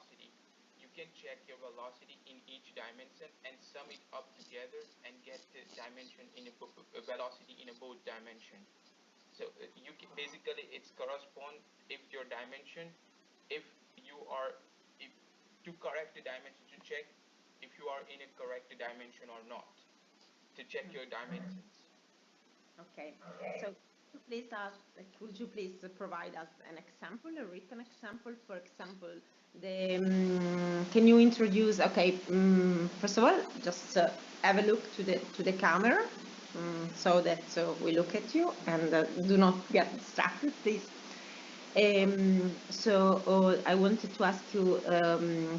velocity. You can check your velocity in each dimension and sum it up together and get the dimension in a velocity in a both dimension. So you can basically it's correspond if your dimension, if you are, if to correct the dimension, to check if you are in a correct dimension or not, to check your dimensions. Okay, so please ask, could you please provide us an example, a written example? For example, can you introduce? Okay, first of all, just have a look to the camera, so that we look at you and do not get distracted, please. So I wanted to ask you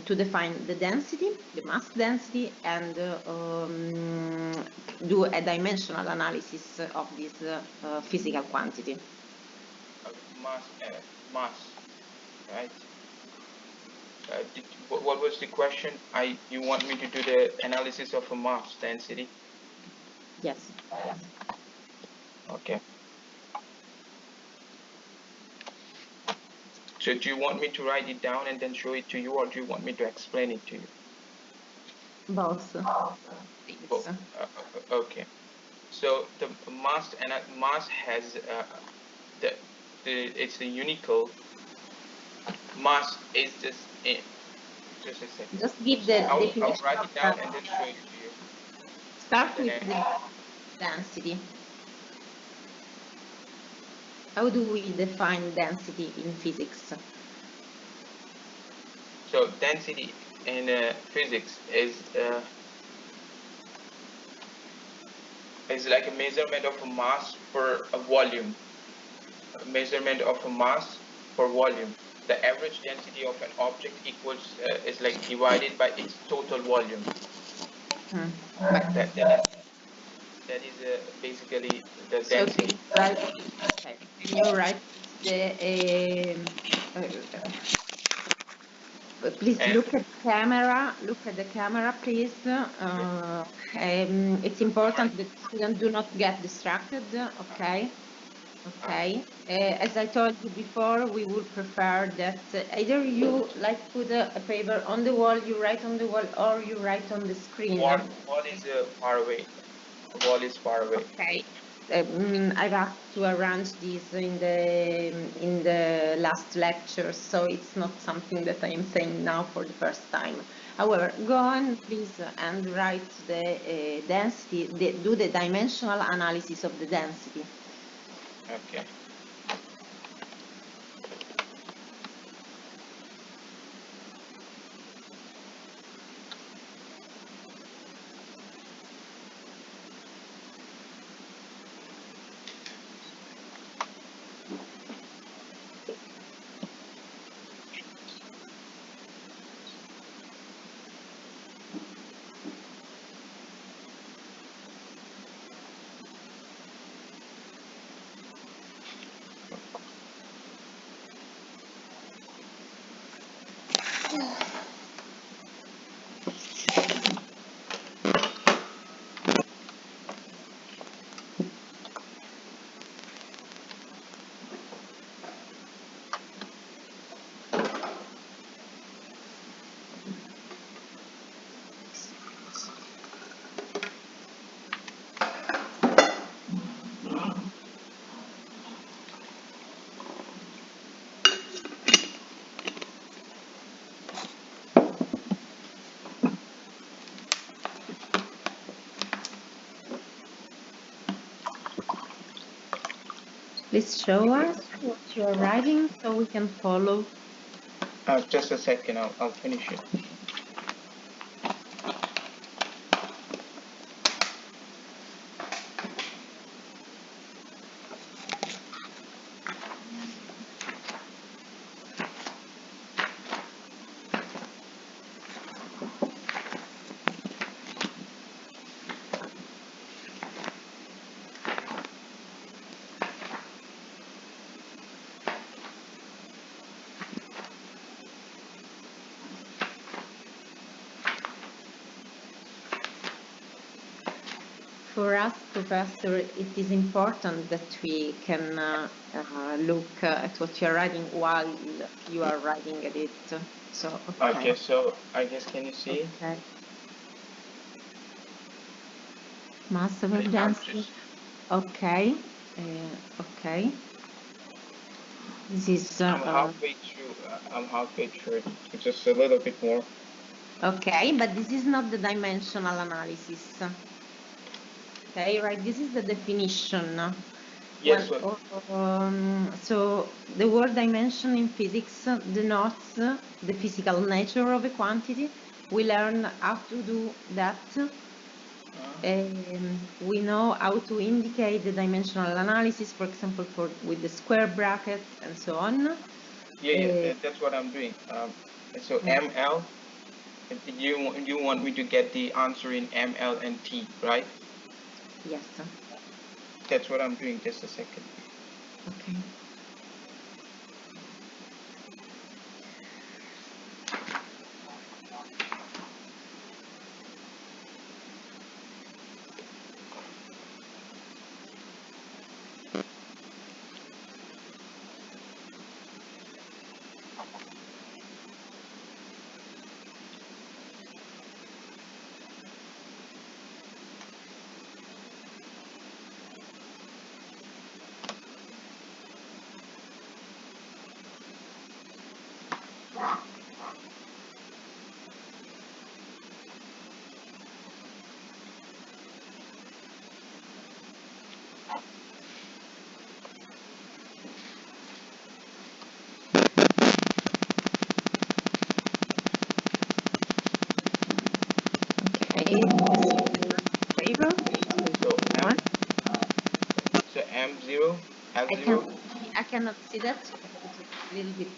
to define the density, the mass density, and do a dimensional analysis of this physical quantity. Mass, right? What was the question? You want me to do the analysis of a mass density? Yes. Okay. So do you want me to write it down and then show it to you, or do you want me to explain it to you? Both. Both. Okay. So the mass has it's a unical mass is just a second. Just give the definition. I'll write it down and then show it to you. Start with the density. How do we define density in physics? So density in physics is like a measurement of a mass for a volume. A measurement of a mass for volume. The average density of an object equals is like divided by its total volume. That is basically the density. Okay. Can you write please look at the camera. Look at the camera, please. It's important that students do not get distracted. Okay. Okay. As I told you before, we would prefer that either you put a paper on the wall, you write on the wall, or you write on the screen. Wall is far away. The wall is far away. Okay. I've asked to arrange this in the last lecture, so it's not something that I am saying now for the first time. However, go on, please, and write the density, do the dimensional analysis of the density. Okay. Please show us what you are writing so we can follow. Just a second, I'll finish it. for us, Professor, it is important that we can look at what you're writing while you are writing at it. So, Okay, so I guess, can you see? Okay. Mass of I'm density. just, Okay. Okay. This is. I'm halfway through. I'm halfway through it. Just a little bit more. Okay, but this is not the dimensional analysis. Okay, right? This is the definition. Yes. So the word dimension in physics denotes the physical nature of a quantity. We learn how to do that. We know how to indicate the dimensional analysis, for example, with the square bracket and so on. Yeah, that's what I'm doing. So ML, you want me to get the answer in ML and T, right? Yes. That's what I'm doing. Just a second. Okay. Paper. So M0, L0. I cannot see that. A little bit.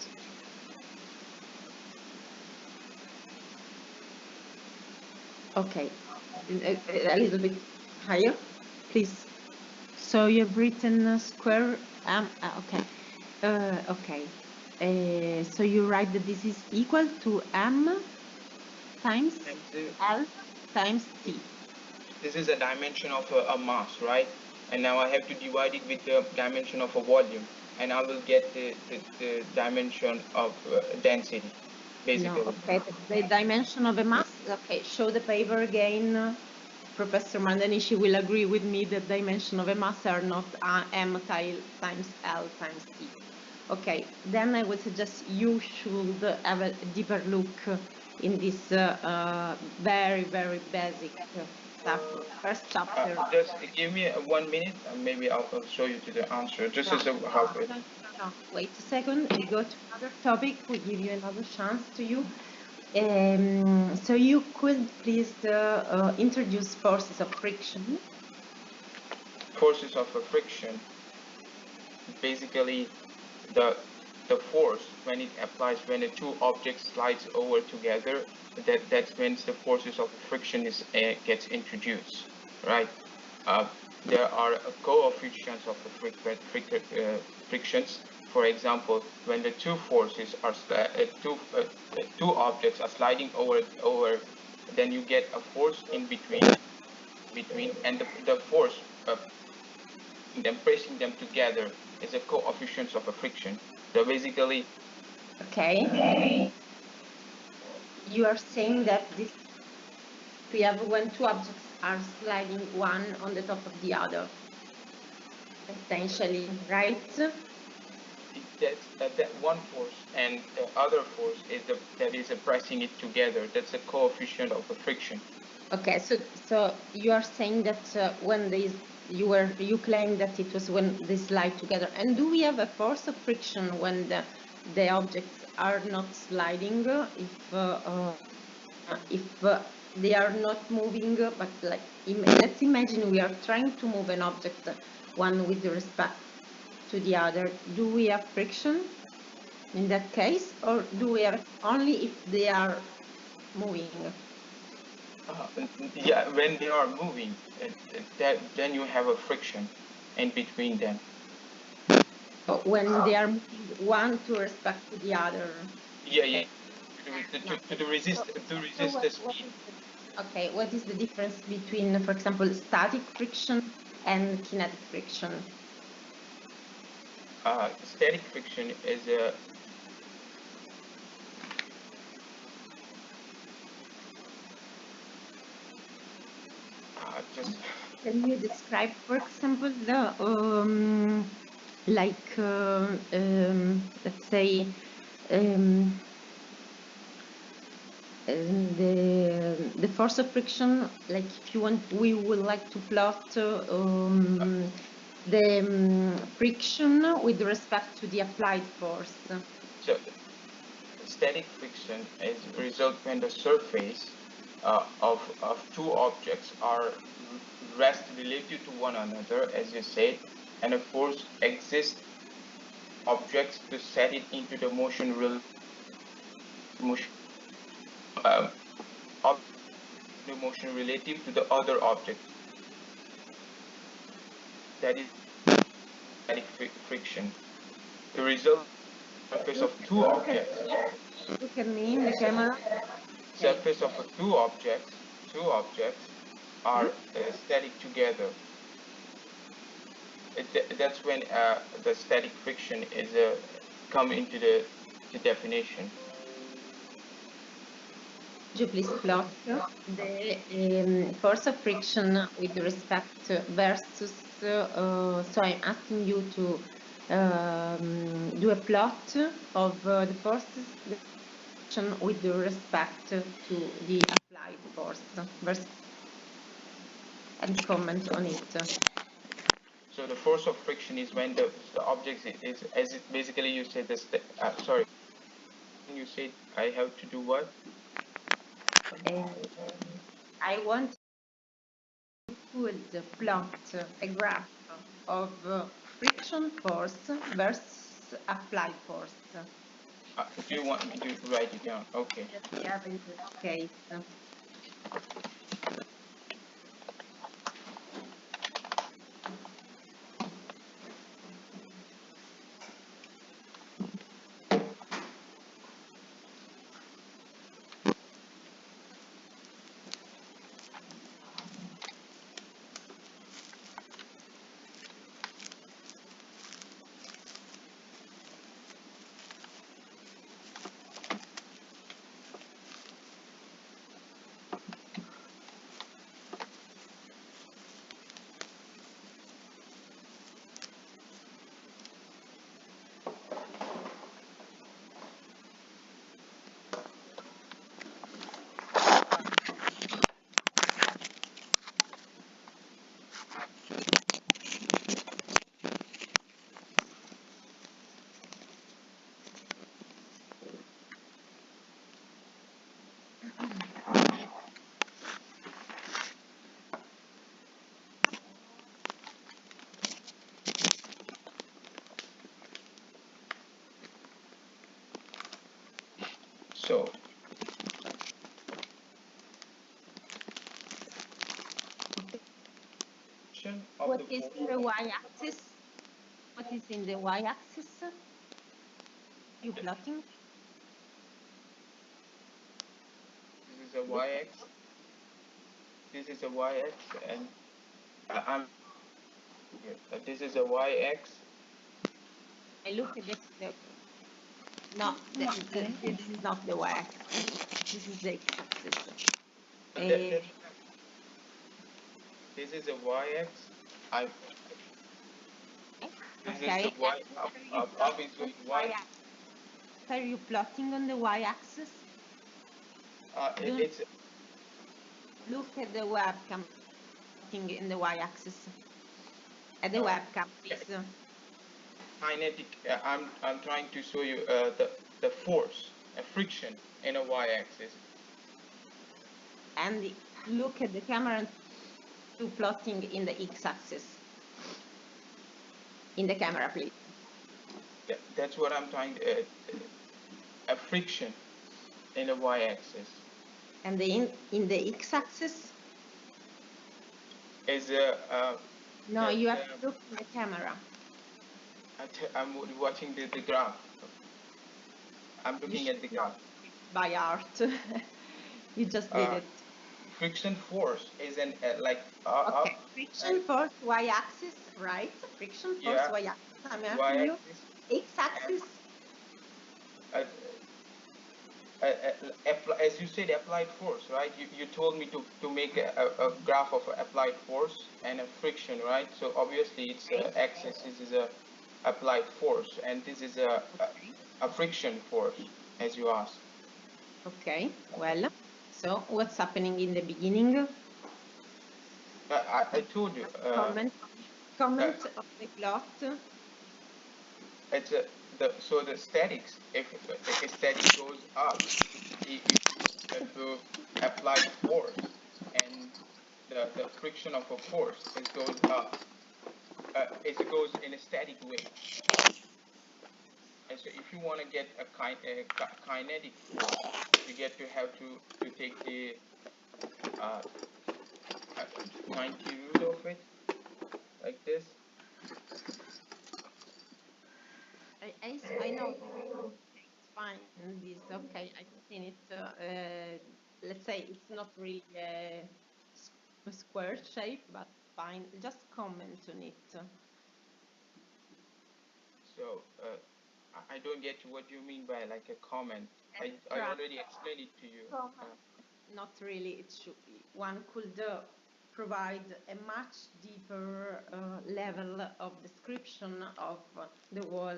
Okay, a little bit higher, please. So you've written square okay. Okay. So you write that this is equal to m times L times T. This is a dimension of a mass, right? And now I have to divide it with the dimension of a volume, and I will get the dimension of density, basically. No, okay, the dimension of a mass. Okay, show the paper again. Professor Mandanishi will agree with me that dimension of a mass are not m times L times T. Okay, then I would suggest you should have a deeper look in this very, very basic stuff. First chapter. Just give me 1 minute, and maybe I'll show you to the answer. Just as a halfway. No, wait a second. We go to another topic. We give you another chance to you. So you could please introduce forces of friction. Forces of friction. Basically, the force when it applies when the two objects slides over together. That's when the forces of friction is gets introduced, right? There are coefficients of frictions. For example, when the two forces are two objects are sliding over, then you get a force in between, and the force of them pressing them together is a coefficient of a friction. So basically, okay, you are saying that this we have when two objects are sliding one on the top of the other, essentially, right? That's that one force, and the other force is that is pressing it together. That's a coefficient of a friction. Okay, so you are saying that when you claim that it was when they slide together, and do we have a force of friction when the objects are not sliding? If they are not moving, but like let's imagine we are trying to move an object, one with respect to the other. Do we have friction in that case, or do we have only if they are moving? Yeah, when they are moving, then you have a friction in between them. When they are moving one to respect to the other. Yeah. To resist the speed. Okay, what is the difference between, for example, static friction and kinetic friction? Static friction is a just Can you describe, for example, the let's say um, the force of friction? Like, if you want, we would like to plot the friction with respect to the applied force. so static friction is a result when the surface of two objects are rest relative to one another, as you said, and a force exists objects to set it into the motion the motion relative to the other object. That is static friction. The result surface of two objects. Look at me in the camera. Surface of two objects are static together. That's when the static friction is come into the definition. Could you please plot the force of friction with respect versus, so I'm asking you to do a plot of the forces with respect to the applied force versus, and comment on it. So the force of friction is when the object is, as it basically you said this. Sorry, you said I have to do what? I want to plot a graph of friction force versus applied force. Do you want me to write it down? Okay. Yes, we have in this case. So What is in the y-axis? What is in the y-axis? You plotting? This is a y-x. This is a y-x, and I'm here. This is a y-x. I look at this. No, this is not the y-axis. This is the x-axis. This is a y-x. This Okay. is the y. Up is going y. Are you plotting on the y-axis? It's look at the webcam in the y-axis. At the webcam, please. Kinetic. I'm trying to show you the force, a friction in a y-axis. And look at the camera to plotting in the x-axis. In the camera, please. Yeah, that's what I'm trying to. A friction in a y-axis. And in the x-axis? Is no, you have to look at the camera. I'm watching the graph. I'm looking at the graph. By art. You just did it. friction force is an like Okay, up and friction force y-axis, right? Friction force yeah, y-axis. I'm asking you, y-axis and x-axis. uh, as you said, applied force, right? You told me to make a graph of applied force and a friction, right? So obviously it's Okay. axis. This is a applied force, and this is Okay. a friction force, as you asked. Okay. Well, so what's happening in the beginning? I told you. Comment. Uh, Comment of the plot. it's so the statics. If a static goes up, if you apply force and the friction of a force, it goes up. It goes in a static way. And so if you want to get a kinetic force, you get to have to take the 90 root of it, like this. I know. It's fine. This okay. I've seen it. Let's say it's not really a square shape, but fine. Just comment on it. So I don't get what you mean by like a comment. I Try. already explained it to you. Not really. It should be. One could provide a much deeper level of description of the whole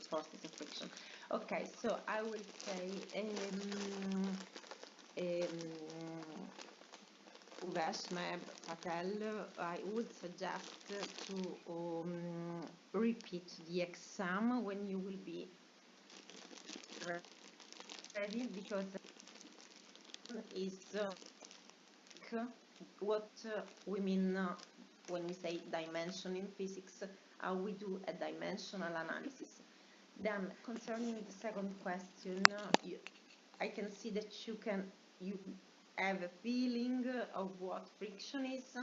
process of friction. Okay, so I will say Uvesh Meb Patel, I would suggest to repeat the exam when you will be ready, because is what we mean when we say dimension in physics, how we do a dimensional analysis. Then concerning the second question, I can see that you have a feeling of what friction is,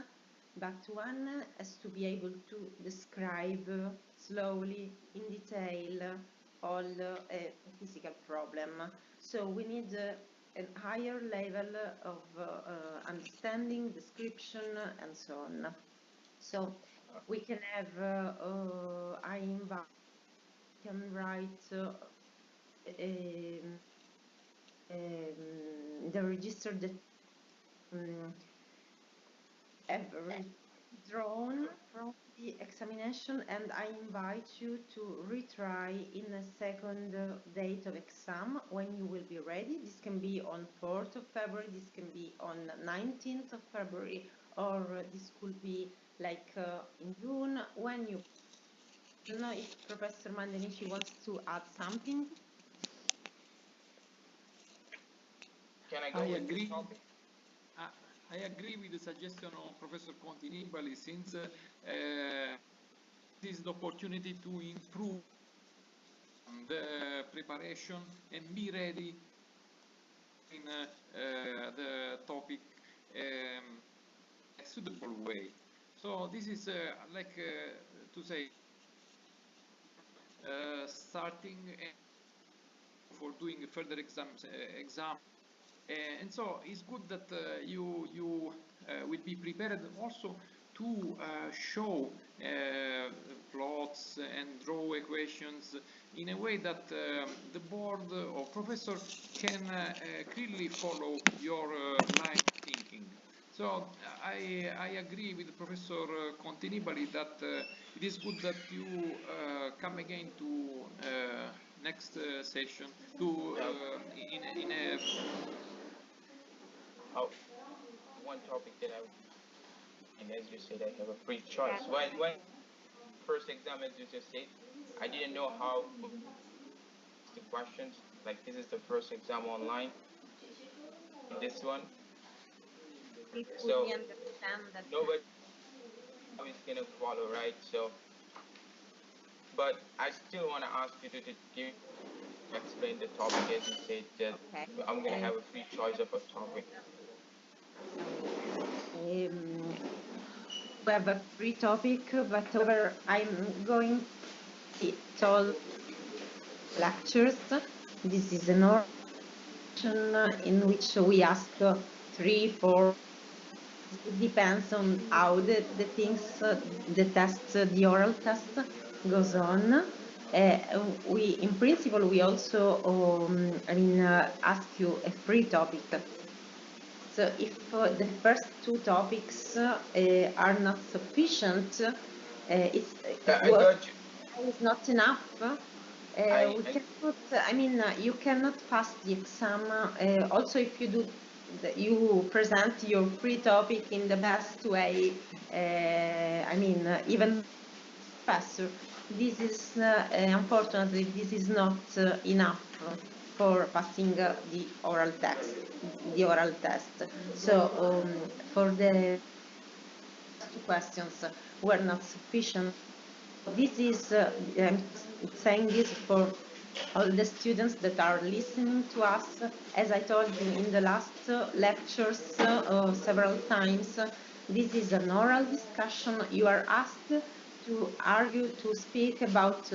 but one has to be able to describe slowly, in detail, all a physical problem. So we need a higher level of understanding, description, and so on. So we can have, I invite, can write the register that have withdrawn from the examination, and I invite you to retry in a second date of exam when you will be ready. This can be on 4th of February, this can be on 19th of February, or this could be like in June, when you... I don't know if Professor Mandenici wants to add something. Can I go with agree. this topic? I agree with the suggestion of Professor Continibali, since this is the opportunity to improve the preparation and be ready in the topic a suitable way. So this is like to say starting for doing further exams. And so it's good that you will be prepared also to show plots and draw equations in a way that the board or professor can clearly follow your line of thinking. So I agree with Professor Continibali that it is good that you come again to next session to in a One topic that and as you said, I have a free choice. When first exam, as you just said, I didn't know how the questions. Like this is the first exam online. This one, so We understand that. nobody is gonna follow, right? So, but I still want to ask you to explain the topic as you said that Okay. I'm gonna have a free choice of a topic. We have a free topic, but however, I'm going to all lectures. This is an in which we ask 3, 4. It depends on how the things, the test, the oral test goes on. In principle, we also ask you a free topic. So if the first 2 topics are not sufficient, it's not enough. We cannot. You cannot pass the exam. Also, if you present your free topic in the best way. Even faster. This is unfortunately this is not enough for passing the oral test. So for the 2 questions were not sufficient. This is I'm saying this for all the students that are listening to us. As I told you in the last lectures several times, this is an oral discussion. You are asked to argue, to speak about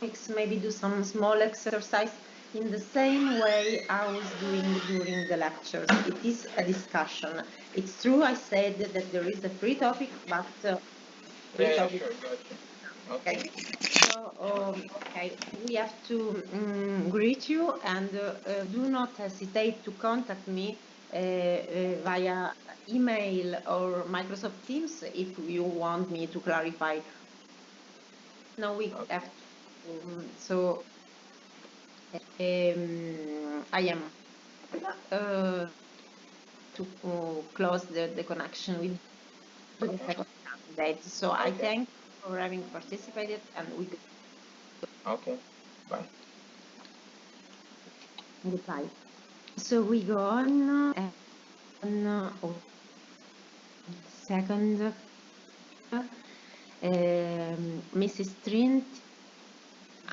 topics, maybe do some small exercise in the same way I was doing during the lectures. It is a discussion. It's true I said that there is a free topic, but free topic. Sure, gotcha. Okay. So, we have to greet you, and do not hesitate to contact me via email or Microsoft Teams if you want me to clarify. Now we have to, I am to close the connection with the second candidate. So I thank you for having participated, and we okay, bye. Goodbye. So we go on second, Mrs. Trint,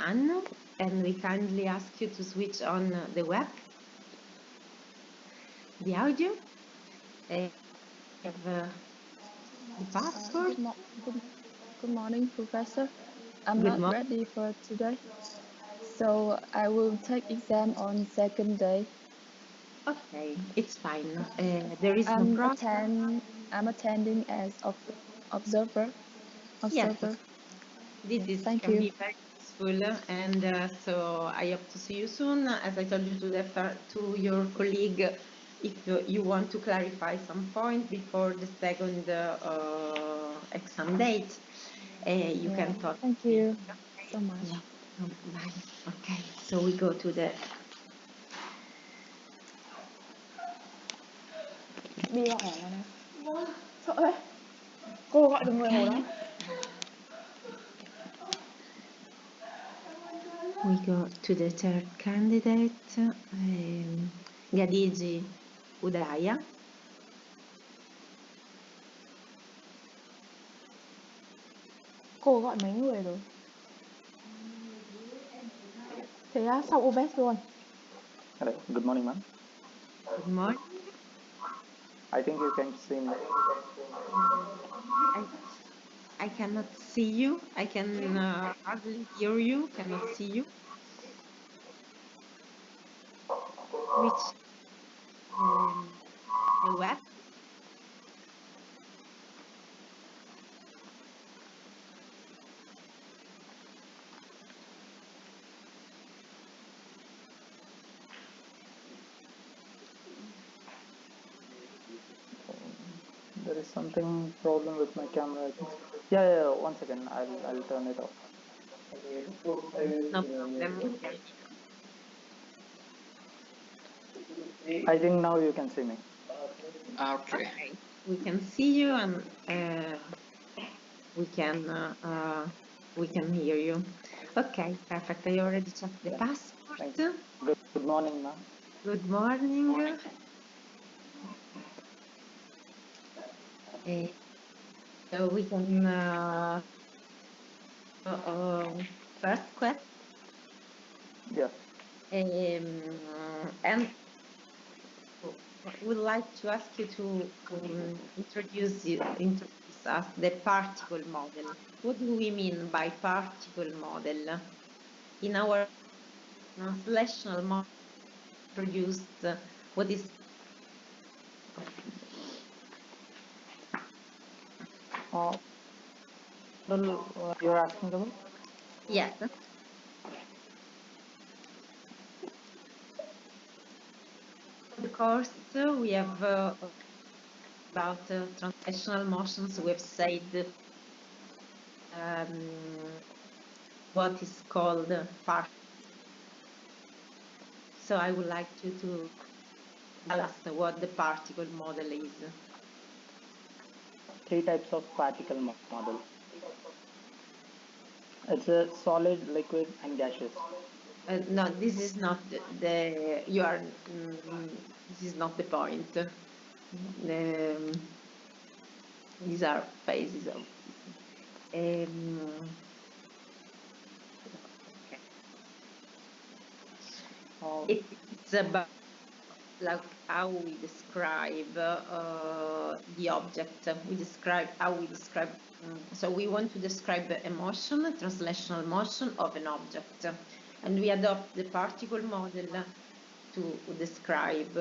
Anne, and we kindly ask you to switch on the web, the audio. Have the passport. Good morning, Professor. I'm not ready for today, so I will take exam on second day. Okay, it's fine. There is no problem. I'm attending as observer. Yes, this can be very useful, and so I hope to see you soon. As I told you to your colleague, if you want to clarify some point before the second exam date, you can talk. Thank you so much. Yeah. Bye. Okay, so we go to the. Đi gọi hả này? Sợ đấy. Cô gọi được người Hồ đó. We go to the third candidate, Gadiji Udaya. Cô gọi mấy người rồi? Thế á, sau UBS luôn. Hello, good morning, ma'am. Good morning. I think you can see me. I cannot see you. I can hardly hear you. Cannot see you. Which the web? There is something problem with my camera. I think. Yeah. 1 second. I'll turn it off. No problem. I think now you can see me. Okay. We can see you, and we can hear you. Okay, perfect. I already checked the passport. Good morning, ma'am. Good morning. So we can first question. Yeah. And would like to ask you to introduce us the particle model. What do we mean by particle model? In our translational model, introduce what is you're asking about? yes. The course we have about translational motions. We have said what is called part. So I would like you to tell us what the particle model is. 3 types of particle model. It's a solid, liquid, and gaseous. No, this is not the you are. This is not the point. These are phases of. It's about like how we describe the object. We describe how we describe. So we want to describe the emotion, translational motion of an object, and we adopt the particle model to describe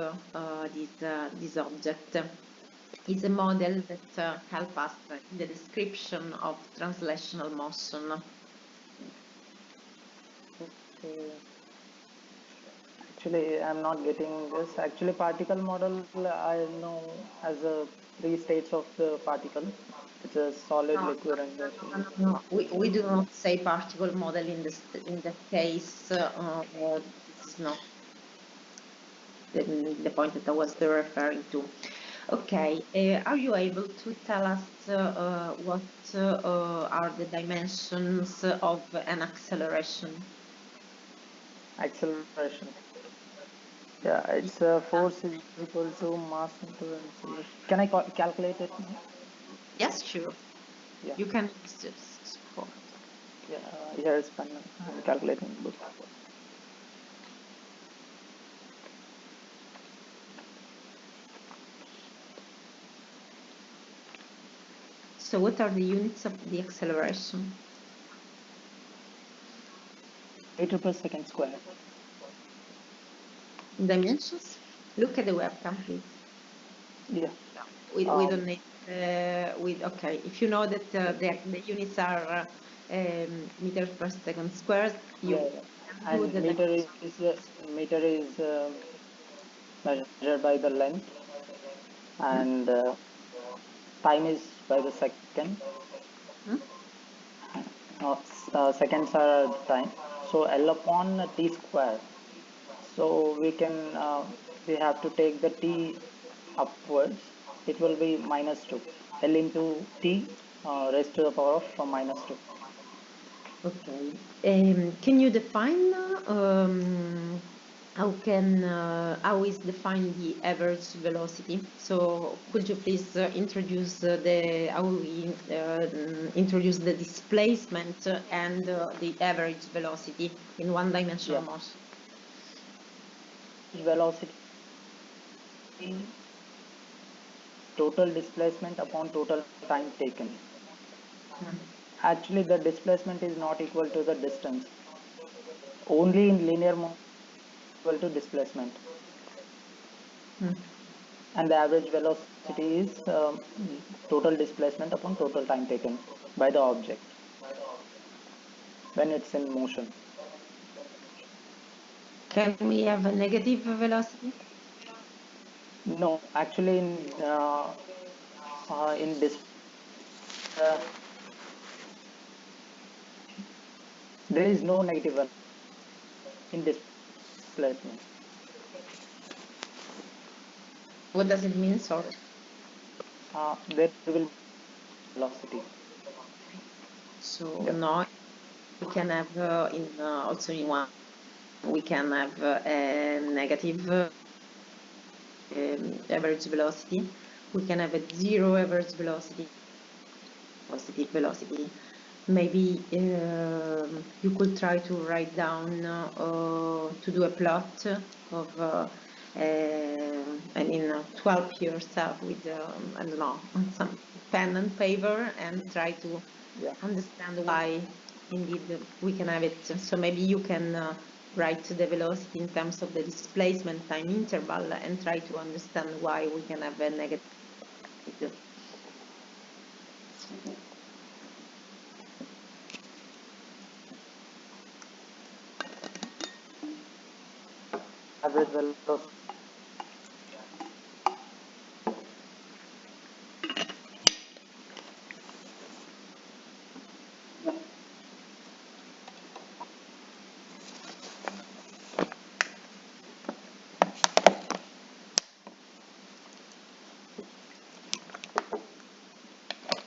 this object. It's a model that helps us in the description of translational motion. Actually, I'm not getting this. Actually, particle model, I know as 3 states of the particle. It's a solid, liquid, and gaseous. No, we do not say particle model in the case. This is not the point that I was referring to. Okay, are you able to tell us what are the dimensions of an acceleration? Acceleration. Yeah, it's force is equal to mass into acceleration. Can I calculate it? Yes, sure. Yeah. You can just for. Yeah, here is pen. I'm calculating the book. So what are the units of the acceleration? Meter per second square. Dimensions? Look at the webcam, please. Yeah. We don't need. Okay, if you know that the units are meters per second squared, you yeah. And the meter is measured by the length, and time is by the second. Seconds are the time. So L upon T square. So we can we have to take the T upwards. It will be -2. L into T raised to the power of -2. Okay. Can you define how is defined the average velocity? So could you please introduce how we introduce the displacement and the average velocity in one-dimensional motion? Velocity, total displacement upon total time taken. Actually, the displacement is not equal to the distance. Only in linear motion equal to displacement. And the average velocity is total displacement upon total time taken by the object when it's in motion. Can we have a negative velocity? No, actually in this there is no negative in displacement. What does it mean? Sorry. There will be velocity. So no, we can have also in one. We can have a negative average velocity. We can have a zero average velocity, positive velocity. Maybe you could try to write down to do a plot of I mean, to help yourself with I don't know, some pen and paper and try to understand why indeed we can have it. So maybe you can write the velocity in terms of the displacement time interval and try to understand why we can have a negative. Average velocity.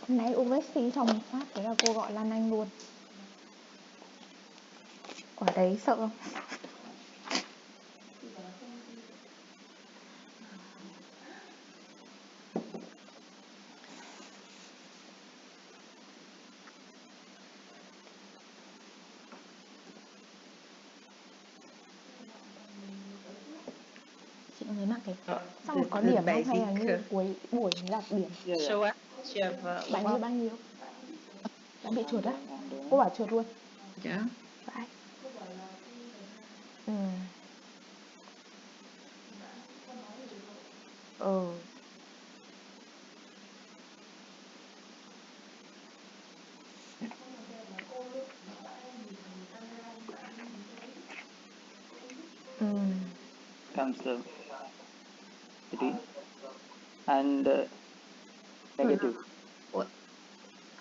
Hôm nay USC xong một phát thế là cô gọi Lan Anh luôn. Quả đấy sợ không? Chị nhớ lại cái xong rồi có The điểm không hay là basic, như cuối buổi mới đạt điểm? show us what you have. Bao nhiêu? Đang bị chuột á? I'm doing. Cô bảo chuột luôn. Yeah. Vãi. Comes the and negative.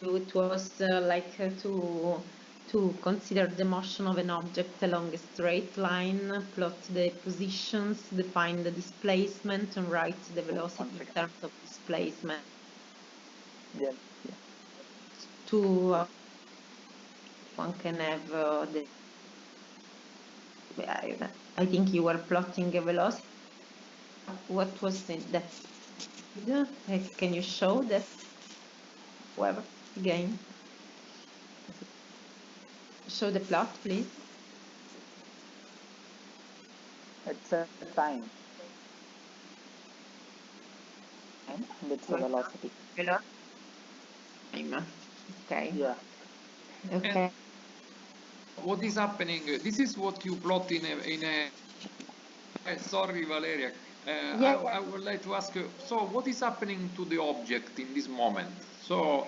It was like to consider the motion of an object along a straight line, plot the positions, define the displacement, and write the velocity in terms of displacement. Yeah. To one can have I think you were plotting a velocity. What was that? Can you show that? Whoever again. Show the plot, please. It's a time. And it's a velocity. Time. Okay. Yeah. Okay. What is happening? This is what you plot in a sorry, Valeria. I would like to ask you, so what is happening to the object in this moment? So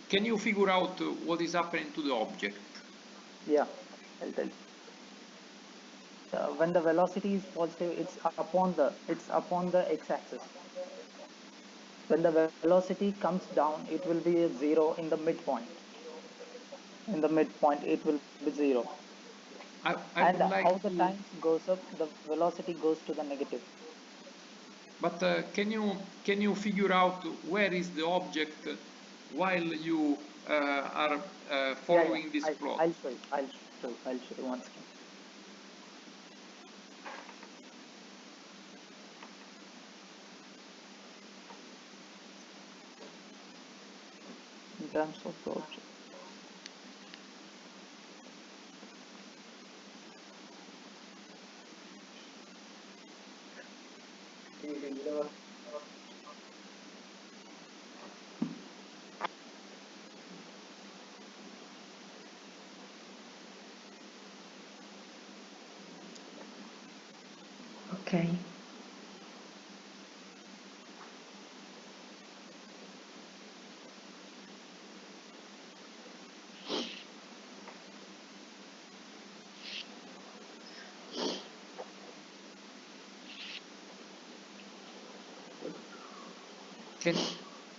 can you figure out what is happening to the object? Yeah, I'll tell you. When the velocity is positive, it's upon the x-axis. When the velocity comes down, it will be a 0 in the midpoint. In the midpoint, it will be 0. And how the time goes up, the velocity goes to the negative. But can you figure out where is the object while you are following this plot? I'll show you once again. In terms of the object. Okay.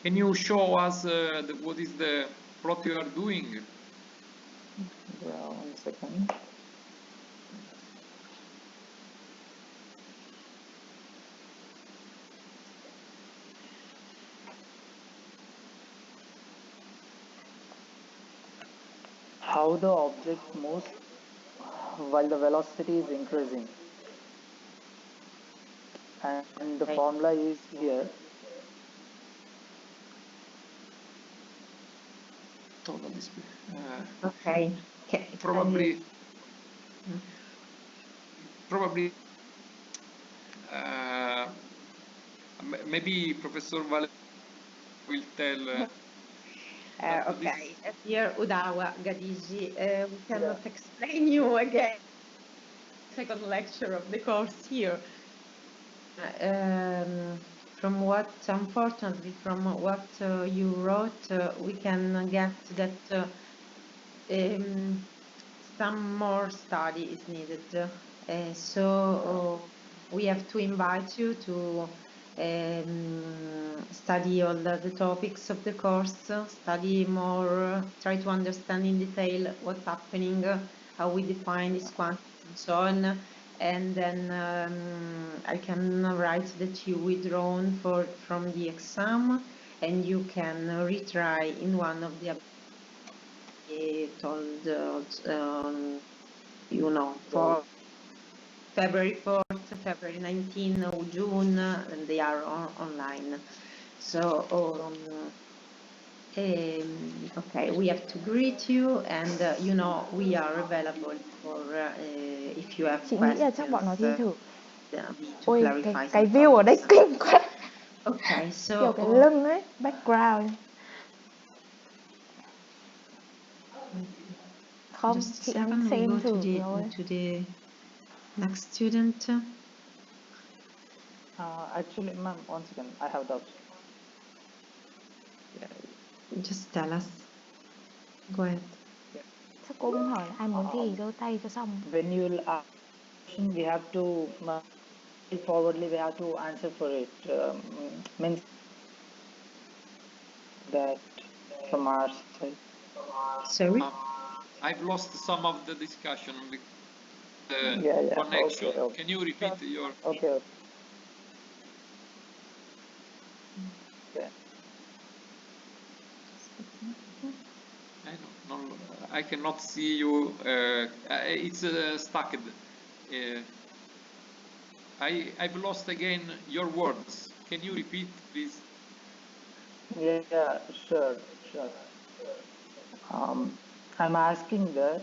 Can you show us what is the plot you are doing? Yeah, 1 second. How the object moves while the velocity is increasing. And the formula is here. Total display. Okay. Probably maybe Professor Vale will tell. Okay. Dear Udawa Gadiji, we cannot explain you again. second lecture of the course here. From what, unfortunately, from what you wrote, we can get that some more study is needed. So we have to invite you to study all the topics of the course, study more, try to understand in detail what's happening, how we define these quantities and so on. And then I can write that you withdrawn from the exam, and you can retry in one of the told you know, for February 4th, February 19th, or June, and they are online. So okay, we have to greet you, and you know, we are available for if you have Chị nghĩ là chắc questions bọn nó thi thử. to Ôi, clarify cái some view ở đây topics. kinh quá. Okay, Kiểu so cái lưng ấy, background. Không, just chị a second, we xem go thử rồi. to the next student. Actually, ma'am, one second, I have doubts. Just tell us. Go ahead. Chắc cô muốn hỏi là ai muốn thi giơ tay cho xong. When you ask, we have to forwardly we have to answer for it. Means that from our side. Sorry? I've lost some of the discussion with the Yeah. connection. Okay. Can you repeat your? Okay. I cannot see you. It's stuck. I've lost again your words. Can you repeat, please? Yeah, sure. I'm asking that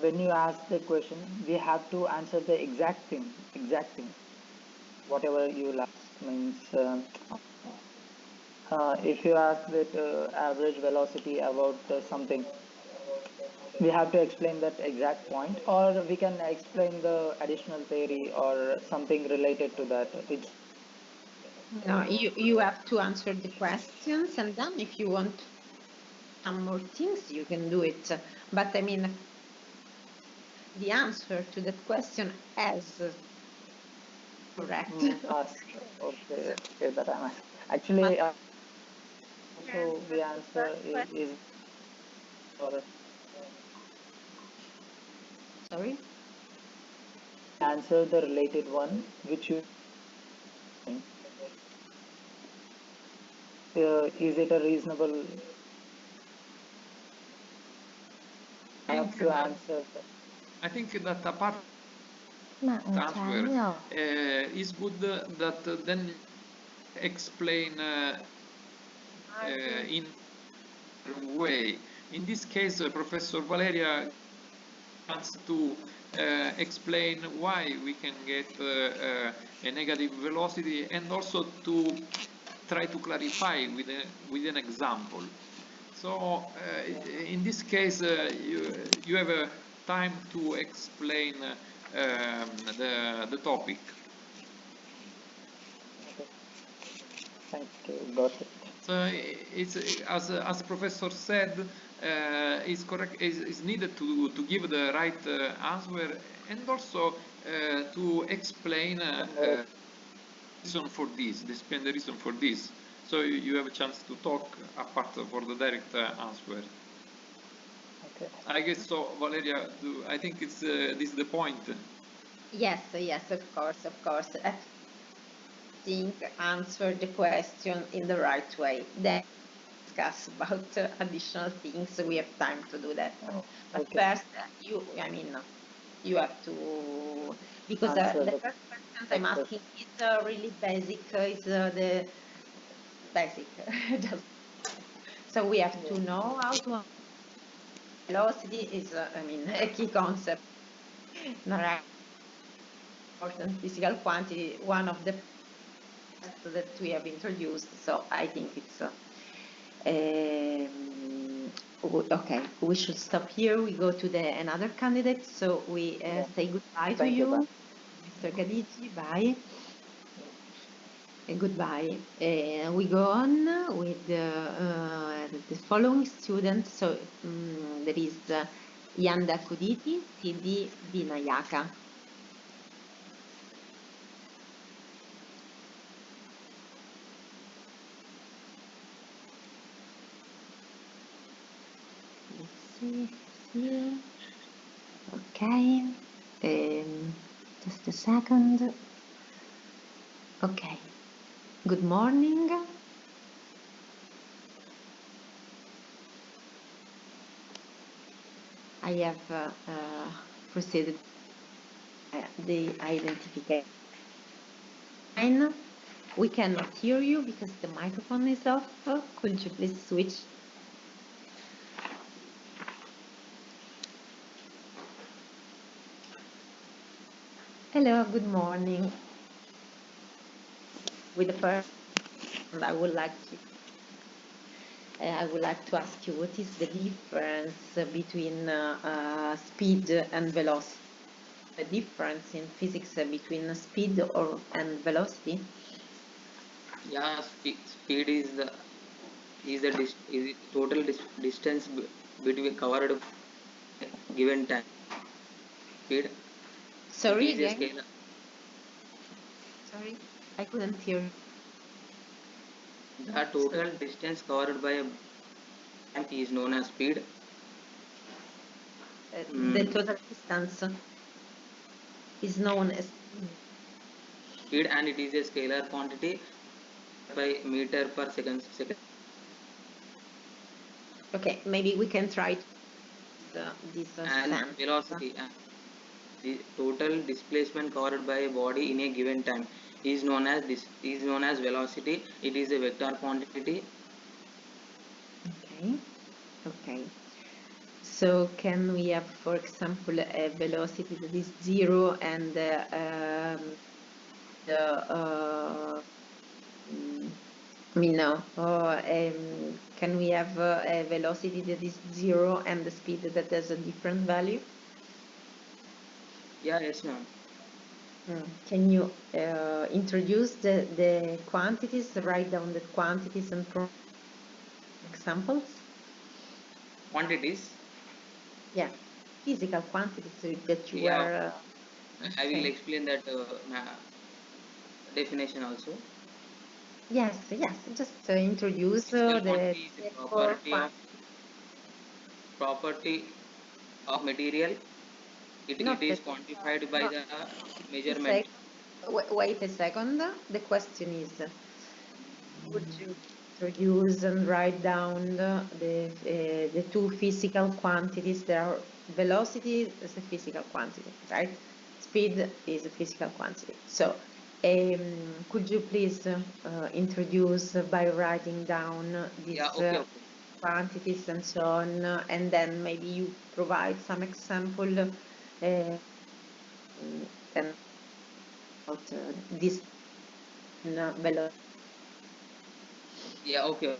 when you ask the question, we have to answer the exact thing. Whatever you ask means. If you ask that average velocity about something, we have to explain that exact point, or we can explain the additional theory or something related to that. No, you have to answer the questions, and then if you want some more things, you can do it. But I mean, the answer to that question as correct. Okay, that I'm actually. So the answer is or Sorry? answer the related one which you is it a reasonable? I have to answer that. I think that apart Mạng chán nhở. is good that then explain in a way. In this case, Professor Valeria wants to explain why we can get a negative velocity, and also to try to clarify with an example. So in this case, you have a time to explain the topic. Thank you. Got it. So it's as Professor said, is correct. Is needed to give the right answer, and also to explain reason for this. Explain the reason for this. So you have a chance to talk apart for the direct answer. Okay. I guess so, Valeria. I think it's this is the point. Yes, of course. I think answer the question in the right way. Then discuss about additional things. We have time to do that. But Okay. first, you have to, because the first questions I'm asking is really basic. Is the basic. So we have to know how to. Velocity is, a key concept. Not important physical quantity, one of the that we have introduced. So I think it's Okay, we should stop here. We go to the another candidate. So we say goodbye to Thank you, you, bye. Mr. Gaditi. Bye. Goodbye. We go on with the following students. So there is Yanda Kuditi, Siddhi Vinayaka. Let's see here. Okay. Just a second. Okay. Good morning. I have proceeded the identification. We cannot hear you because the microphone is off. Could you please switch? Hello, good morning. With the person, I would like to ask you what is the difference between speed and velocity? The difference in physics between speed and velocity? Yeah, speed is the total distance between covered given time. Speed. Sorry, It is a again? scalar. Sorry, I couldn't hear you. The total distance covered by a time is known as speed. The total distance is known as speed, and it is a scalar quantity by meter per second. Okay, maybe we can try this And sentence. velocity, the total displacement covered by a body in a given time is known as velocity. It is a vector quantity. Okay. So can we have, for example, a velocity that is 0 and can we have a velocity that is 0 and the speed that has a different value? Yeah, yes, ma'am. Can you introduce the quantities, write down the quantities and examples? Quantities? Yeah, physical quantities that you Yeah, are... I will explain that definition also. Yes, just introduce the property of material. It is quantified by the measurement. Wait a second. The question is, would you introduce and write down the two physical quantities? There are velocity is a physical quantity, right? Speed is a physical quantity. So, could you please introduce by writing down these quantities and so on, and then maybe you provide some example and about this velocity. Yeah, okay.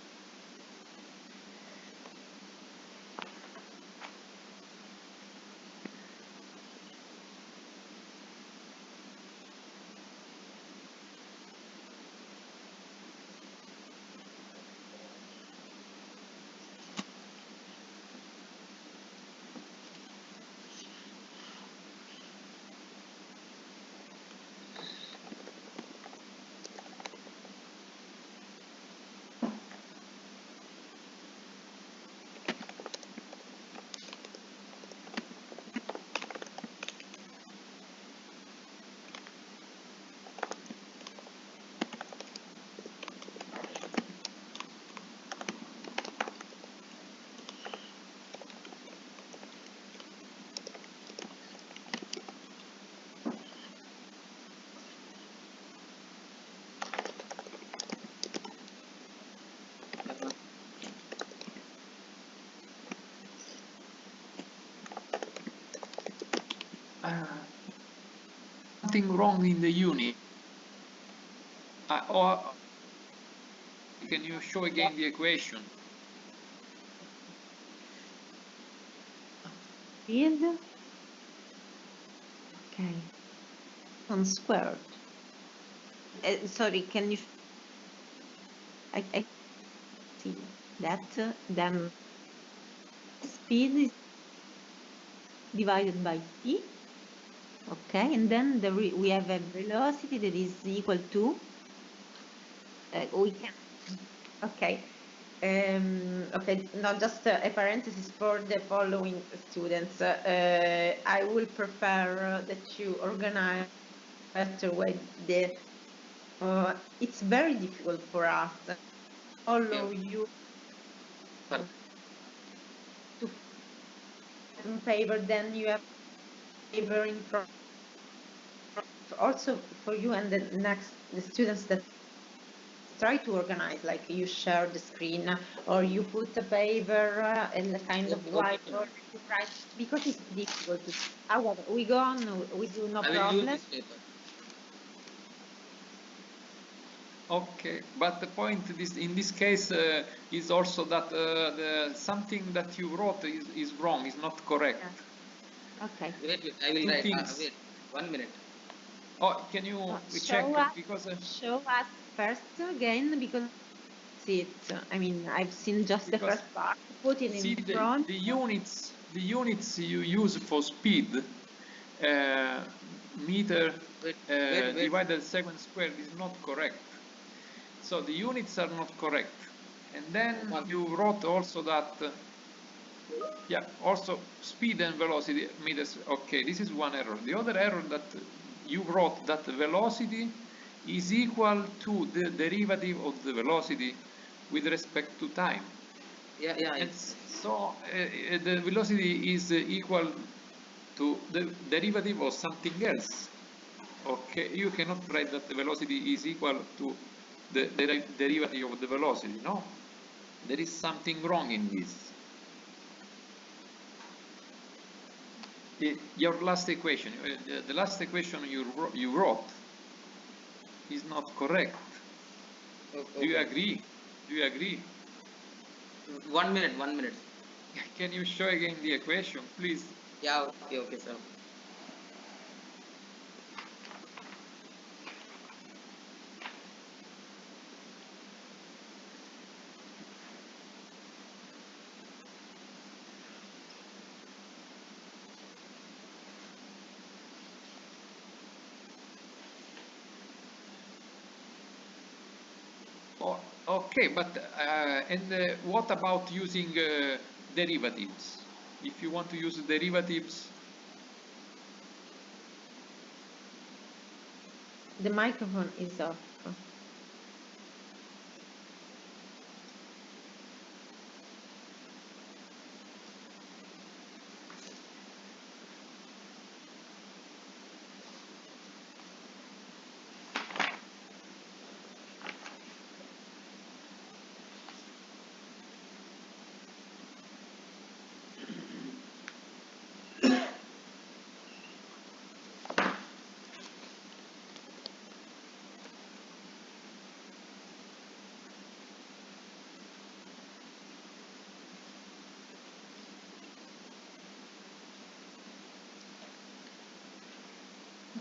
Something wrong in the unit. Or can you show again the equation? speed. Okay. On squared. Sorry, can you? I see that then speed is divided by t. Okay, and then we have a velocity that is equal to. We can. Okay. Okay, now just a parenthesis for the following students. I will prefer that you organize better way. It's very difficult for us to follow you to paper, then you have paper in front. Also for you and the students that try to organize, like you share the screen or you put a paper and a kind of whiteboard to write, because it's difficult to. However, we go on with you, no problem. I will use this paper. Okay, but the point in this case is also that something that you wrote is wrong, is not correct. Yeah. Okay. Wait, I will write. Wait, 1 minute. Oh, can you check? Because show us first again, because see it. I mean, I've seen just the first part. Put it in front. The units you use for speed, meter divided second squared, is not correct. So the units are not correct. And then you wrote also that, yeah, also speed and velocity meters. Okay, this is one error. The other error that you wrote that the velocity is equal to the derivative of the velocity with respect to time. Yeah. And so the velocity is equal to the derivative of something else. Okay, you cannot write that the velocity is equal to the derivative of the velocity. No, there is something wrong in this. Your last equation, the last equation you wrote is not correct. Okay. Do you agree? Do you agree? 1 minute, 1 minute. Can you show again the equation, please? Yeah, okay, sir. Okay, but what about using derivatives? If you want to use derivatives, the microphone is off.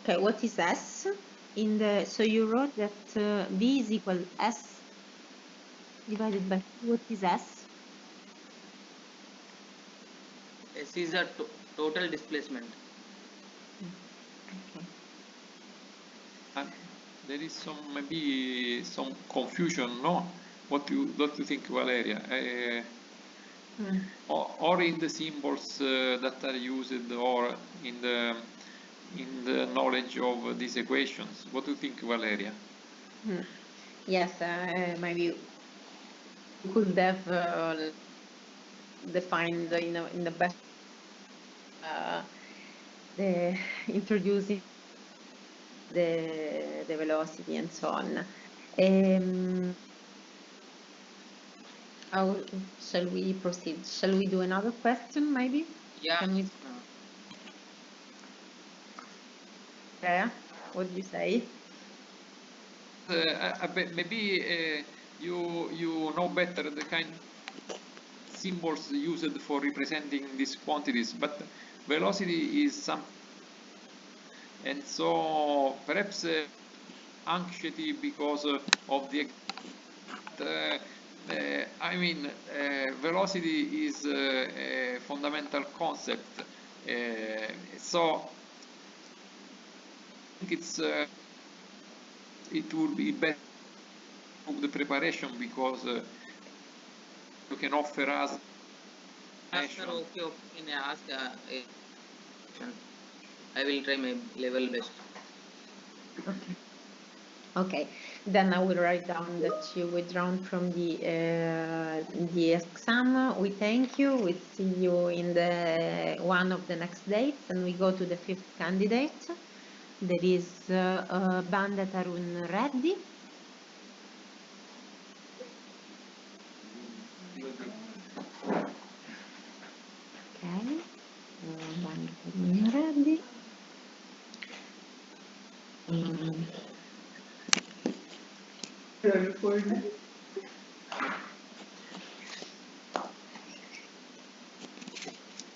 Okay, what is S? So you wrote that V is equal S divided by, what is S? S is a total displacement. Okay. And there is maybe some confusion, no? What do you think, Valeria? Or in the symbols that are used, or in the knowledge of these equations. What do you think, Valeria? Yes, maybe we could have defined, in the best introducing the velocity and so on. How shall we proceed? Shall we do another question, maybe? Yeah. Can we? Yeah. What do you say? Maybe you know better the kind of symbols used for representing these quantities, but velocity is some, and so perhaps anxiety because of the I mean, velocity is a fundamental concept. So I think it would be better of the preparation because you can offer us. Master, okay, can I ask a question? I will try my level best. Okay. Okay, then I will write down that you withdrawn from the exam. We thank you. We see you in the one of the next dates, and we go to the fifth candidate. There is Banda Tarun Reddy. Okay, Banda Tarun Reddy.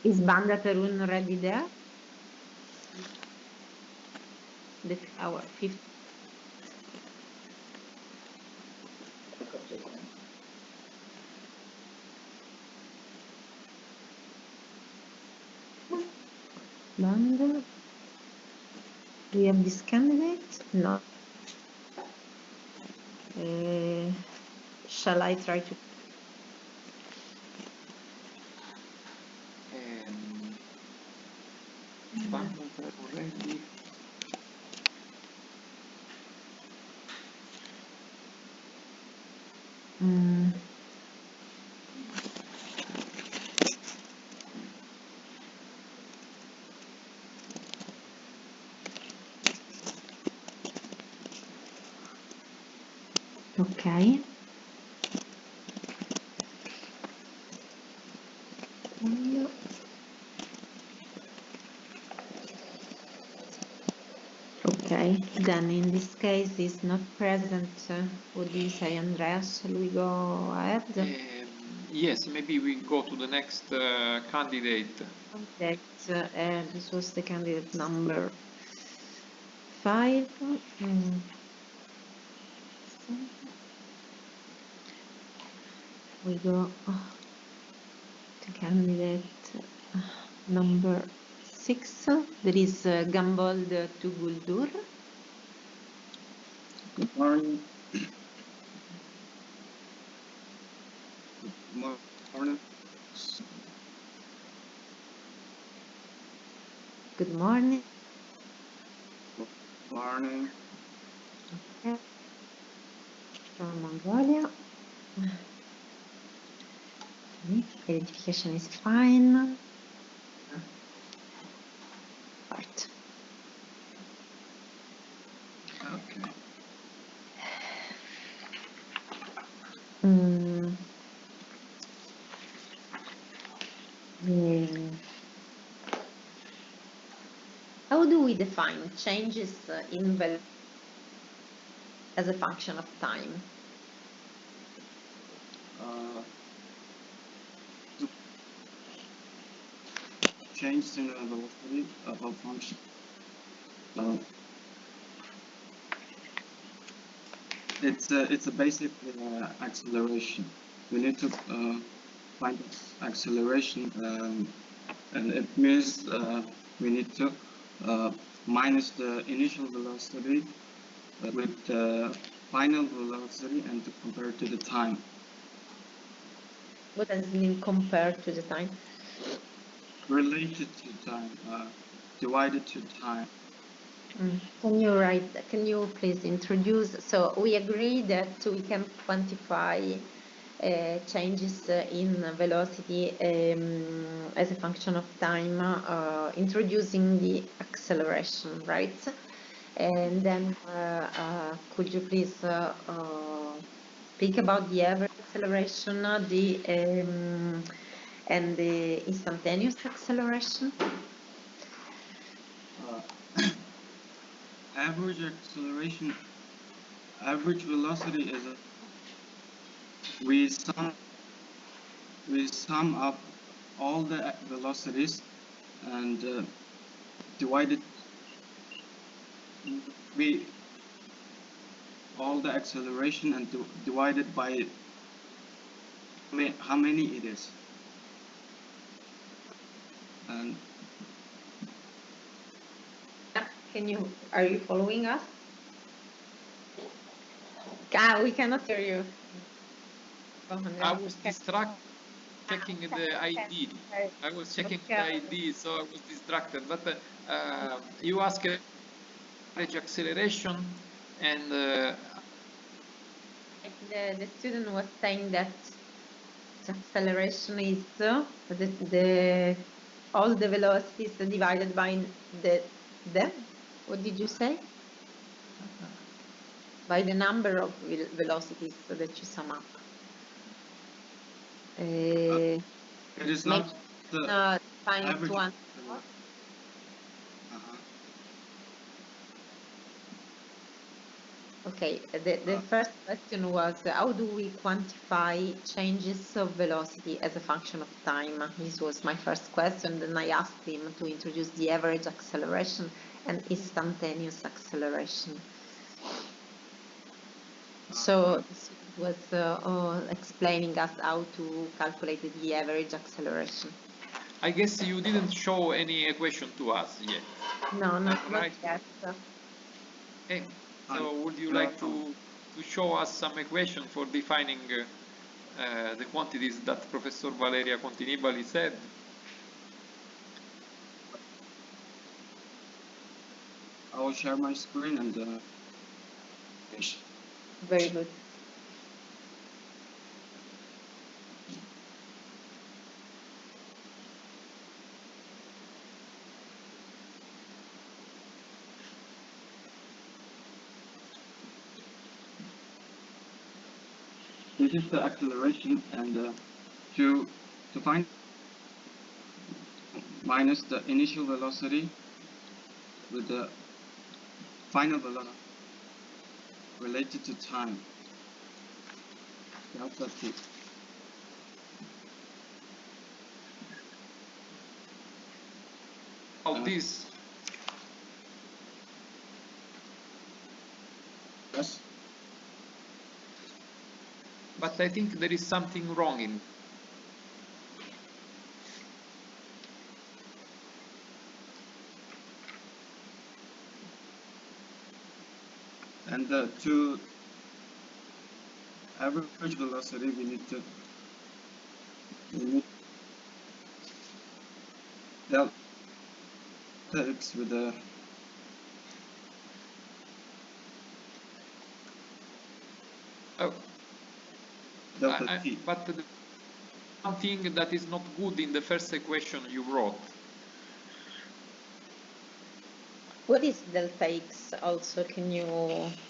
Is Banda Tarun already there? Our fifth. Banda. Do we have this candidate? No. Shall I try to? Already. Okay. Okay, then in this case is not present. What do you say, Andrea? Shall we go ahead? Yes, maybe we go to the next candidate. This was the candidate number 5. We go to candidate number 6. There is Gambold Tuguldur. Good morning. Good morning. Good morning. Good morning. Okay. From Mongolia. Okay. Identification is fine. Part. Okay. How do we define changes in velocity as a function of time? Change in velocity of a function. It's a basic acceleration. We need to find acceleration, and it means we need to minus the initial velocity with the final velocity and to compare to the time. What does it mean compared to the time? Related to time, divided to time. Can you please introduce? So we agree that we can quantify changes in velocity as a function of time, introducing the acceleration, right? And then could you please speak about the average acceleration, and the instantaneous acceleration? Average acceleration, average velocity is we sum up all the velocities and divided we all the acceleration and divided by how many it is. And are you following us? We cannot hear you. I was distracted checking the ID. I was checking the ID, so I was distracted. But you asked average acceleration, and the student was saying that the acceleration is all the velocities divided by the what did you say? By the number of velocities that you sum up. it is not the average. One. Okay, the first question was how do we quantify changes of velocity as a function of time? This was my first question. Then I asked him to introduce the average acceleration and instantaneous acceleration. So it was explaining us how to calculate the average acceleration. I guess you didn't show any equation to us yet. No, not yet. Okay. So would you like to show us some equation for defining the quantities that Professor Valeria Continibali said? I will share my screen and very good. This is the acceleration, and to find minus the initial velocity with the final velocity related to time. Delta t. This. Yes. But I think there is something wrong in. And to average velocity, we need delta x with the delta t. But something that is not good in the first equation you wrote. What is delta x also? Can you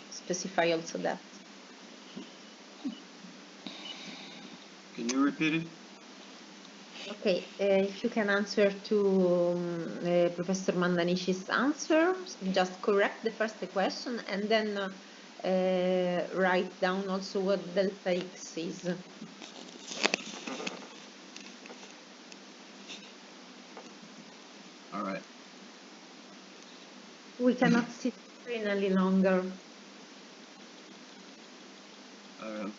specify also that? Can you repeat it? Okay, if you can answer to Professor Mandanici's answer, just correct the first question and then write down also what delta x is. All right. We cannot see the screen any longer.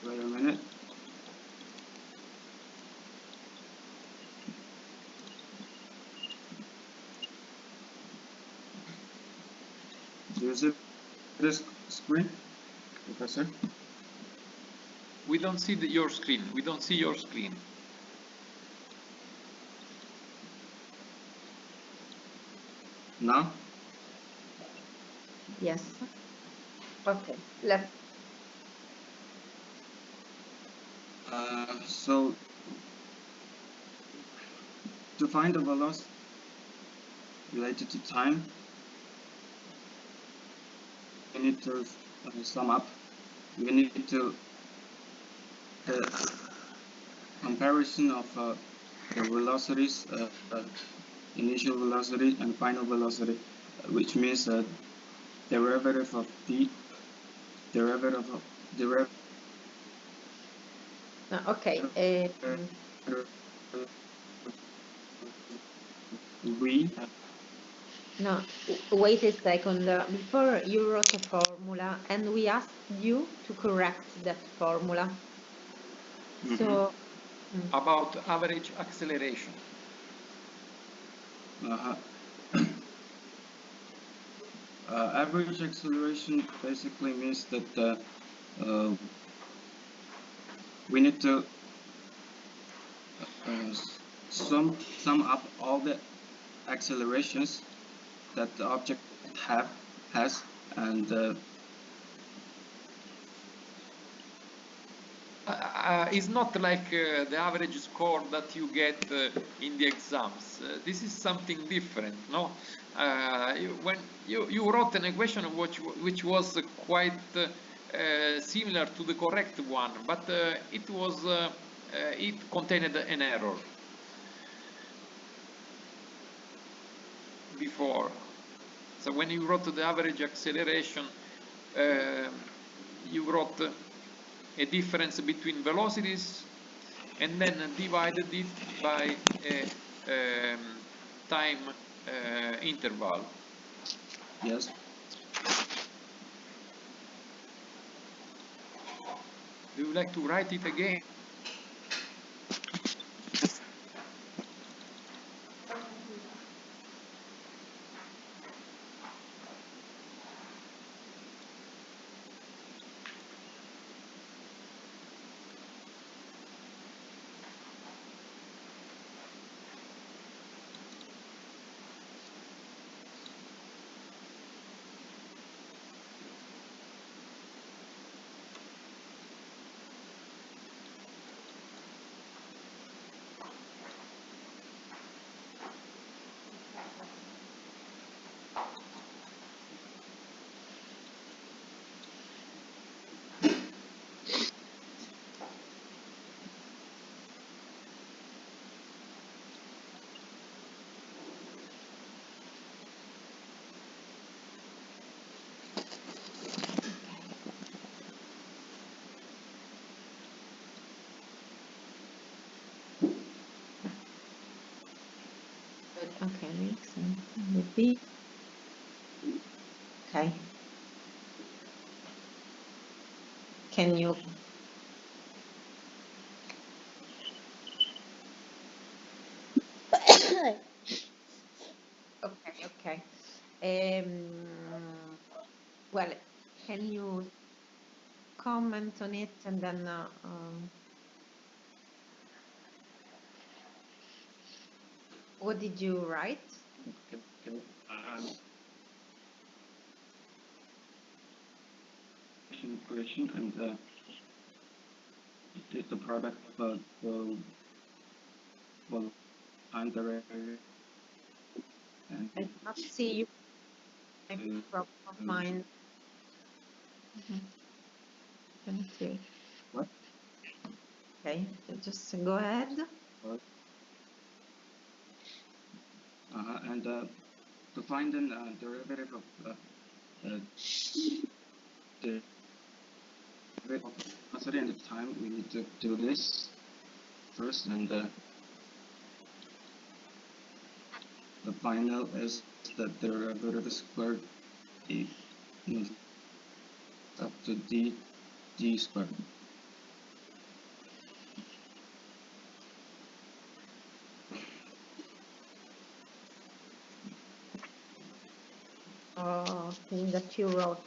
Wait a minute. Do you see this screen, Professor? We don't see your screen. We don't see your screen. Now? Yes. Okay. Let's. So to find the velocity related to time, we need to sum up. We need to comparison of the velocities, initial velocity and final velocity, which means derivative of t, derivative of derivative. Okay. we. No, wait a second. Before you wrote a formula and we asked you to correct that formula. So, About average acceleration. Average acceleration basically means that we need to sum up all the accelerations that the object has, and it's not like the average score that you get in the exams. This is something different, no? When you wrote an equation which was quite similar to the correct one, but it contained an error before. So when you wrote the average acceleration, you wrote a difference between velocities and then divided it by a time interval. Yes. Do you like to write it again? okay, makes sense. Would be okay. Can you? Okay. Well, can you comment on it and then what did you write? Equation, and it's the product of time direction. I cannot see you. Maybe problem of mine. Can see. What? Okay, just go ahead. And to find a derivative of the velocity and the time, we need to do this first, and the final is that the derivative squared is up to d squared. Thing that you wrote,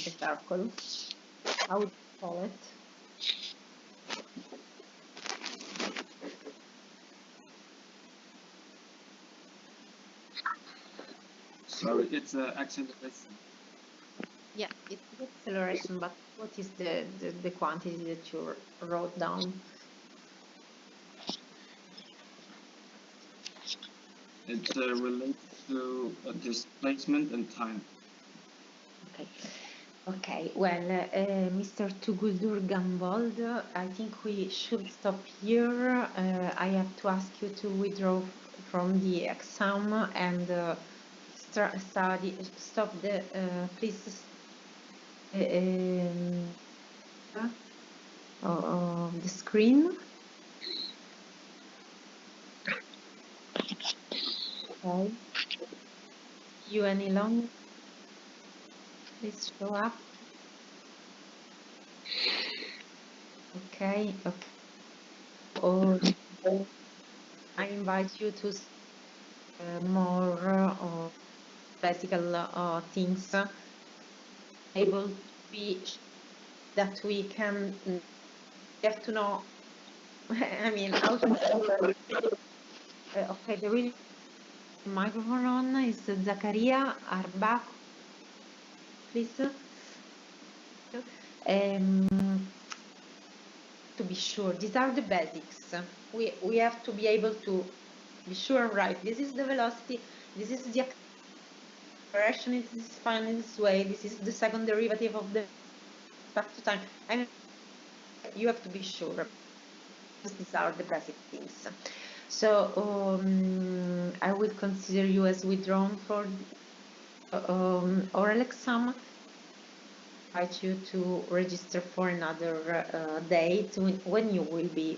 the calculus. How would you call it? Sorry, it's acceleration. Yeah, it's acceleration, but what is the quantity that you wrote down? It's related to displacement and time. Okay. Well, Mr. Tuguldur Gambold, I think we should stop here. I have to ask you to withdraw from the exam and stop the, please, the screen. Okay. You any long? Please show up. Okay. Okay. Or I invite you to more basic things able to be that we can get to know. I mean, how to. Okay, there is microphone on is Zakaria Arbak, please. To be sure, these are the basics. We have to be able to be sure, right? This is the velocity. This is the acceleration. It is defined in this way. This is the second derivative of the respect to time. I mean, you have to be sure. These are the basic things. So I will consider you as withdrawn for oral exam. I invite you to register for another date when you will be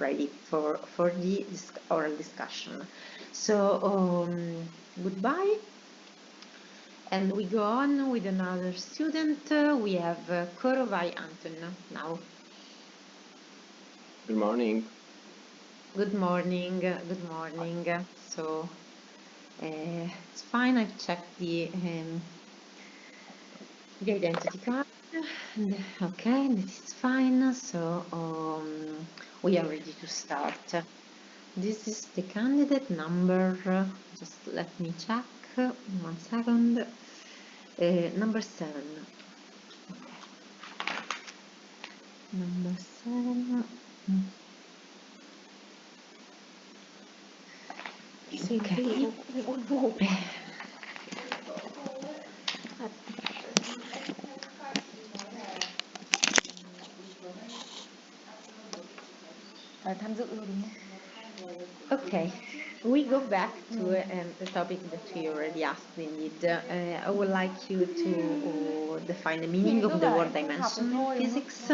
ready for the oral discussion. So goodbye, and we go on with another student. We have Korovai Anton now. Good morning. Good morning. Good morning. So it's fine. I've checked the identity card. And, okay, this is fine. So we are ready to start. This is the candidate number. Just let me check. 1 second. Number 7. Okay. Number 7. Okay. Tham dự thôi đúng không? Okay, we go back to the topic that we already asked indeed. I would like you to define the meaning of the word dimension in physics.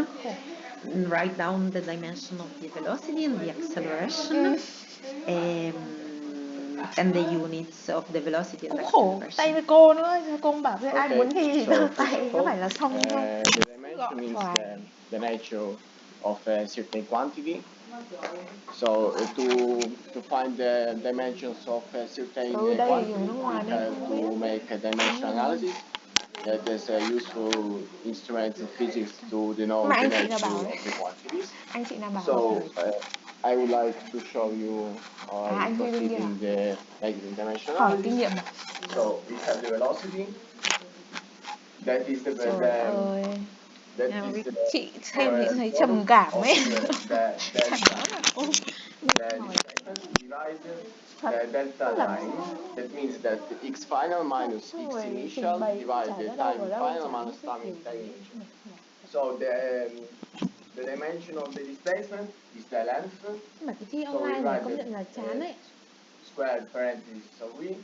Write down the dimension of the velocity and the acceleration. And the units of the velocity and Cũng khổ tay với cô nữa, cô bảo với ai muốn thi thì giơ tay, có phải là xong không? The dimension means the nature of a certain quantity. So to find the dimensions of a certain quantity, we have to make a dimension analysis. That is a useful instrument in physics to denote the nature of the quantities. So I would like to show you proceeding the making dimension analysis. So we have the velocity. That is the chị xem thì thấy trầm cảm ấy. The delta line, that means that x final minus x initial divided the time final minus time initial. So the dimension of the displacement is the length. Mà cái thi So online we này write công nhận là chán ấy. Squared parenthesis of v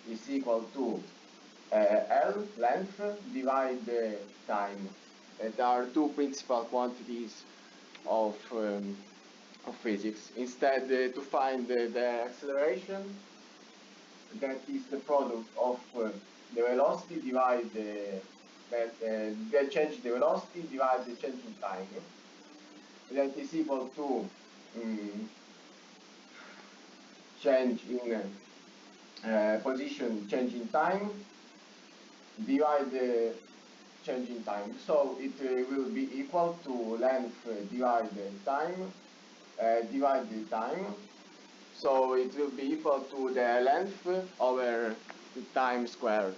is equal to L, length, divide the time. There are two principal quantities of physics. Instead, to find the acceleration, that is the product of the velocity divide the change in the velocity divide the change in time. That is equal to change in position change in time divide the change in time. So it will be equal to length divide the time divide the time. So it will be equal to the length over the time squared.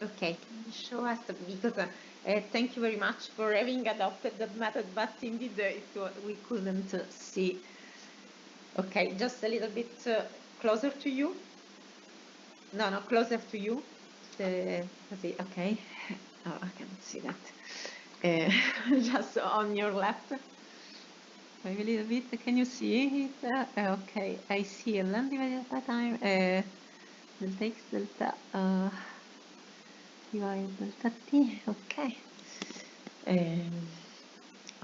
Okay, show us because thank you very much for having adopted that method, but indeed we couldn't see. Okay, just a little bit closer to you. No, closer to you. Let's see. Okay. Oh, I can't see that. Just on your left. Maybe a little bit. Can you see it? Okay, I see a length divided by time. Delta x delta divided delta t. Okay.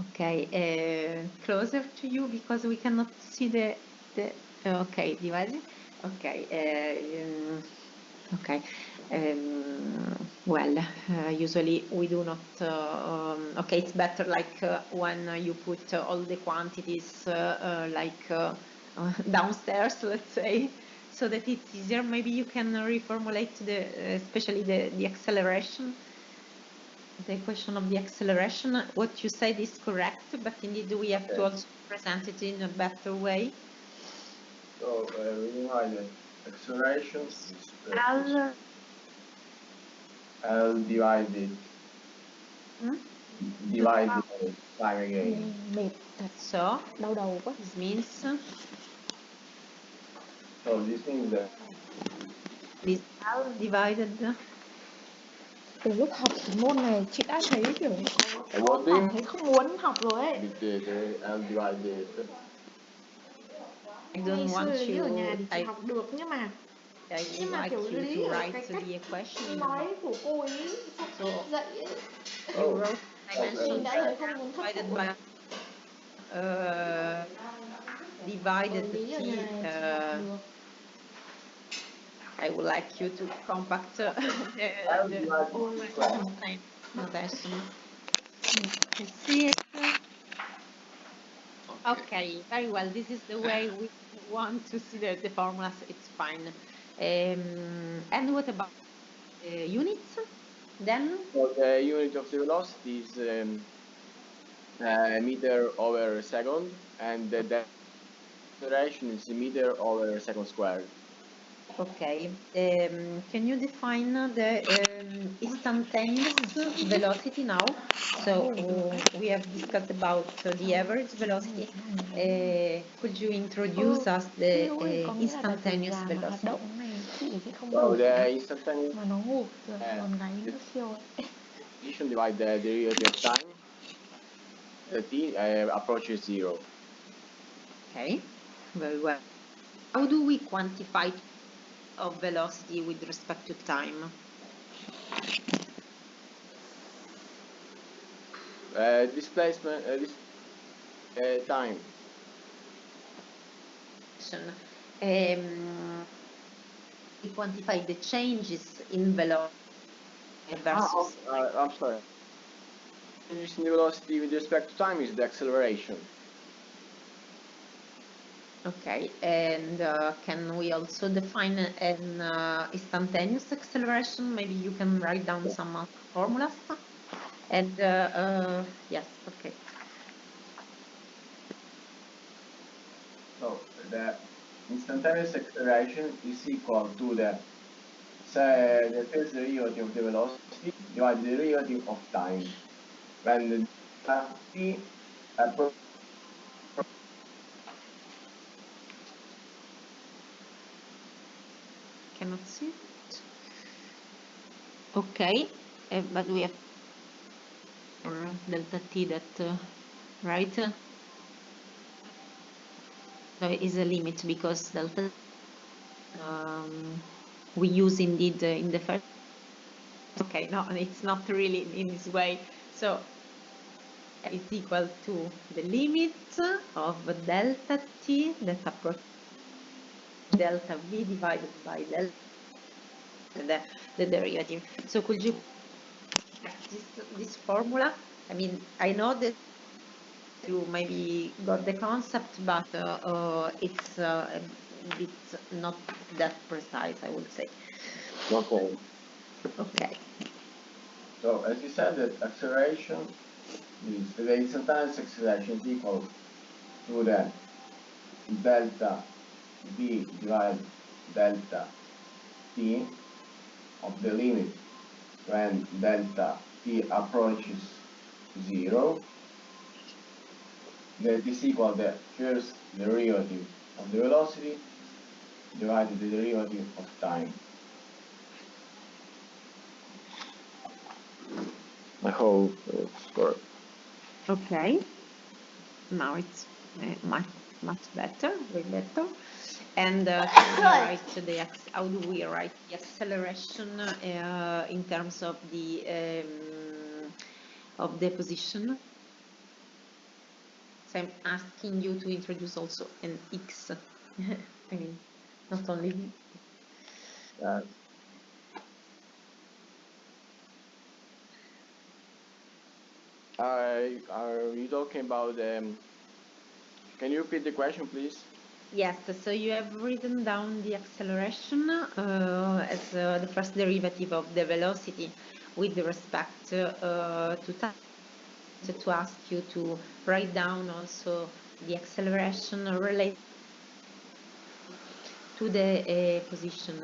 Okay. Closer to you because we cannot see the. Okay, divided. Okay. Okay. Well, usually we do not. Okay, it's better like when you put all the quantities downstairs, let's say, so that it's easier. Maybe you can reformulate especially the acceleration. The question of the acceleration. What you said is correct, but indeed we have to also present it in a better way. So we divide acceleration is L divided time again. Mệt thật. So Đau đầu quá. this means So this means that this L divided. Từ lúc học cái môn này chị đã thấy kiểu what cảm thấy không muốn học rồi ấy. the L divided. I Ngày don't xưa want lý ở nhà you. thì chị học được nhưng mà I would like kiểu you lý to ở write cái the cách equation. nói của cô ấy dạy ấy. You wrote Mình dimension đã thấy không muốn khắc divided phục by divided lý ở t. nhà này chị học được. I would like you to compact the notation. You see it? Okay, very well. This is the way we want to see the formulas. It's fine. And what about units? Then? So the unit of the velocity is meter over second, and the acceleration is meter over second squared. Okay. Can you define the instantaneous velocity now? So we have discussed about the average velocity. Could you introduce us the instantaneous velocity? Động này chị sẽ không So ngủ the instantaneous mà nó ngủ rồi còn gáy nó siêu ấy. you should divide the derivative of time. The t approaches 0. Okay, very well. How do we quantify of velocity with respect to time? Displacement, time. We quantify the changes in velocity versus. I'm sorry. Changes in the velocity with respect to time is the acceleration. Okay, and can we also define an instantaneous acceleration? Maybe you can write down some formulas. And yes, okay. So the instantaneous acceleration is equal to the first derivative of the velocity divided the derivative of time. When the t Cannot see it. Okay, but we have for delta t that right. There is a limit because delta we use indeed in the first. Okay, no, it's not really in this way. So it's equal to the limit of delta t that approaches delta v divided by delta the derivative. So could you practice this formula? I mean, I know that you maybe got the concept, but it's a bit not that precise, I would say. Okay. Okay. So as you said, that acceleration is the instantaneous acceleration is equal to the delta v divided delta t of the limit when delta t approaches 0. That is equal to the first derivative of the velocity divided the derivative of time. I hope it's correct. Okay. Now it's much better, way better. And how do we write the acceleration in terms of the position? So I'm asking you to introduce also an x. I mean, not only. Are you talking about, can you repeat the question, please? Yes, so you have written down the acceleration as the first derivative of the velocity with respect to time. To ask you to write down also the acceleration related to the position.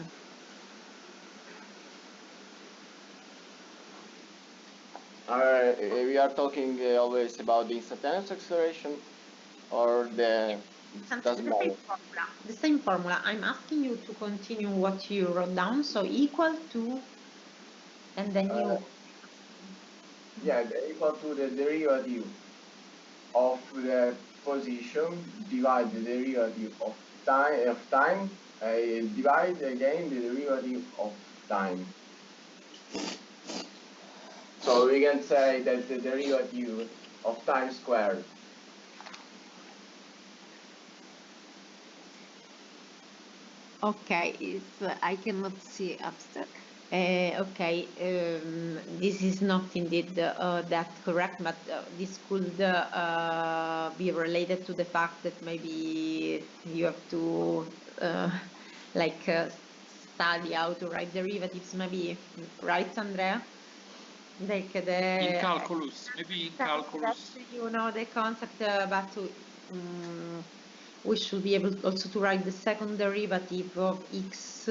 We are talking always about the instantaneous acceleration, or the doesn't matter. The same formula. I'm asking you to continue what you wrote down, so equal to, and then you. Yeah, equal to the derivative of the position divide the derivative of time divide again the derivative of time. So we can say that the derivative of time squared. Okay, I cannot see abstract. Okay, this is not indeed that correct, but this could be related to the fact that maybe you have to study how to write derivatives, maybe, right, Andrea? Like in calculus, maybe in calculus. You know the concept, but we should be able also to write the second derivative of x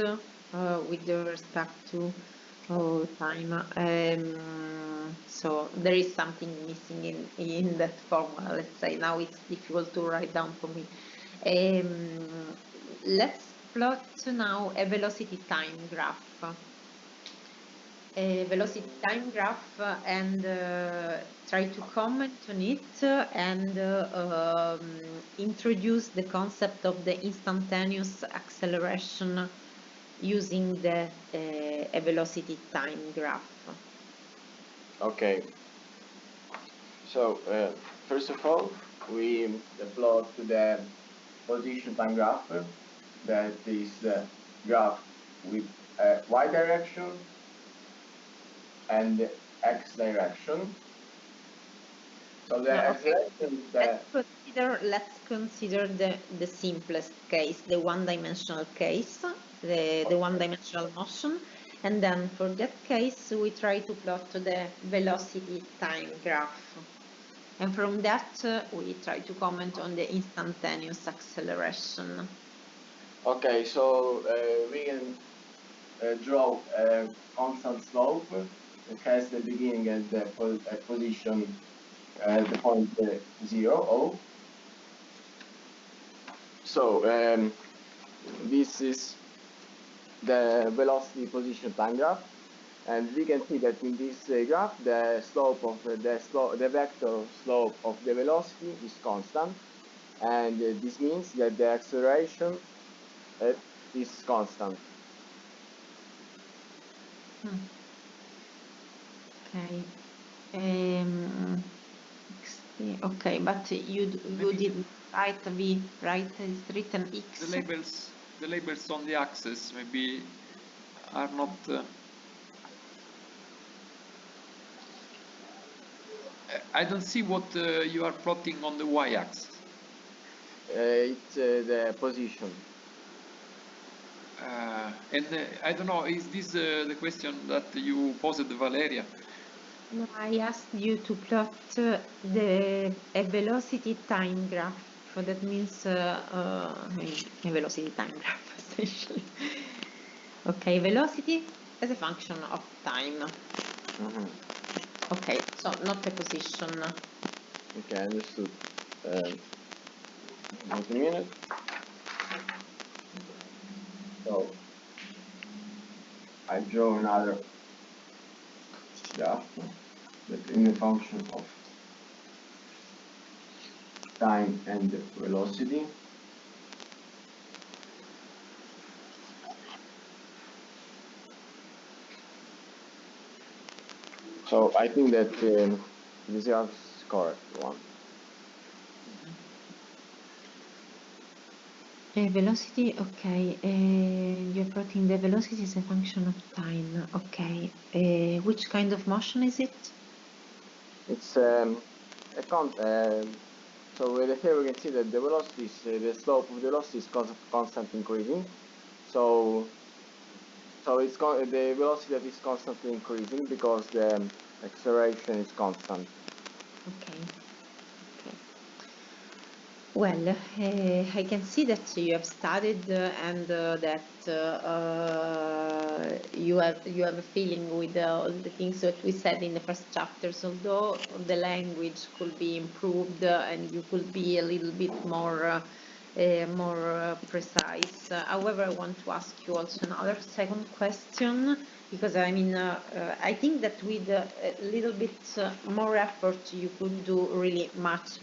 with respect to time. So there is something missing in that formula, let's say. Now it's difficult to write down for me. Let's plot now a velocity time graph. A velocity time graph and try to comment on it and introduce the concept of the instantaneous acceleration using the a velocity time graph. Okay. So first of all, we plot the position time graph. That is the graph with y direction and x direction. So the acceleration let's consider the simplest case, the one-dimensional case, the one-dimensional motion, and then for that case we try to plot the velocity time graph, and from that we try to comment on the instantaneous acceleration. Okay, so we can draw a constant slope. It has the beginning at the position at the point 0, O. So this is the velocity position time graph, and we can see that in this graph the slope of the vector slope of the velocity is constant, and this means that the acceleration is constant. Okay. Okay, but you didn't write V, right? It's written X. The labels on the axis maybe are not. I don't see what you are plotting on the y-axis. It's the position. And I don't know, is this the question that you posed, Valeria? No, I asked you to plot a velocity time graph. So that means a velocity time graph, essentially. Okay, velocity as a function of time. Okay, so not a position. Okay, understood. Wait a minute. So I draw another graph that in the function of time and velocity. So I think that this graph is correct one. Velocity, okay. You're plotting the velocity as a function of time, okay. Which kind of motion is it? It's so here we can see that the velocity is, the slope of the velocity is constant increasing. So it's the velocity that is constantly increasing because the acceleration is constant. Okay. Well, I can see that you have studied and that you have a feeling with all the things that we said in the first chapters. Although the language could be improved and you could be a little bit more precise. However, I want to ask you also another second question, because I mean I think that with a little bit more effort you could do really much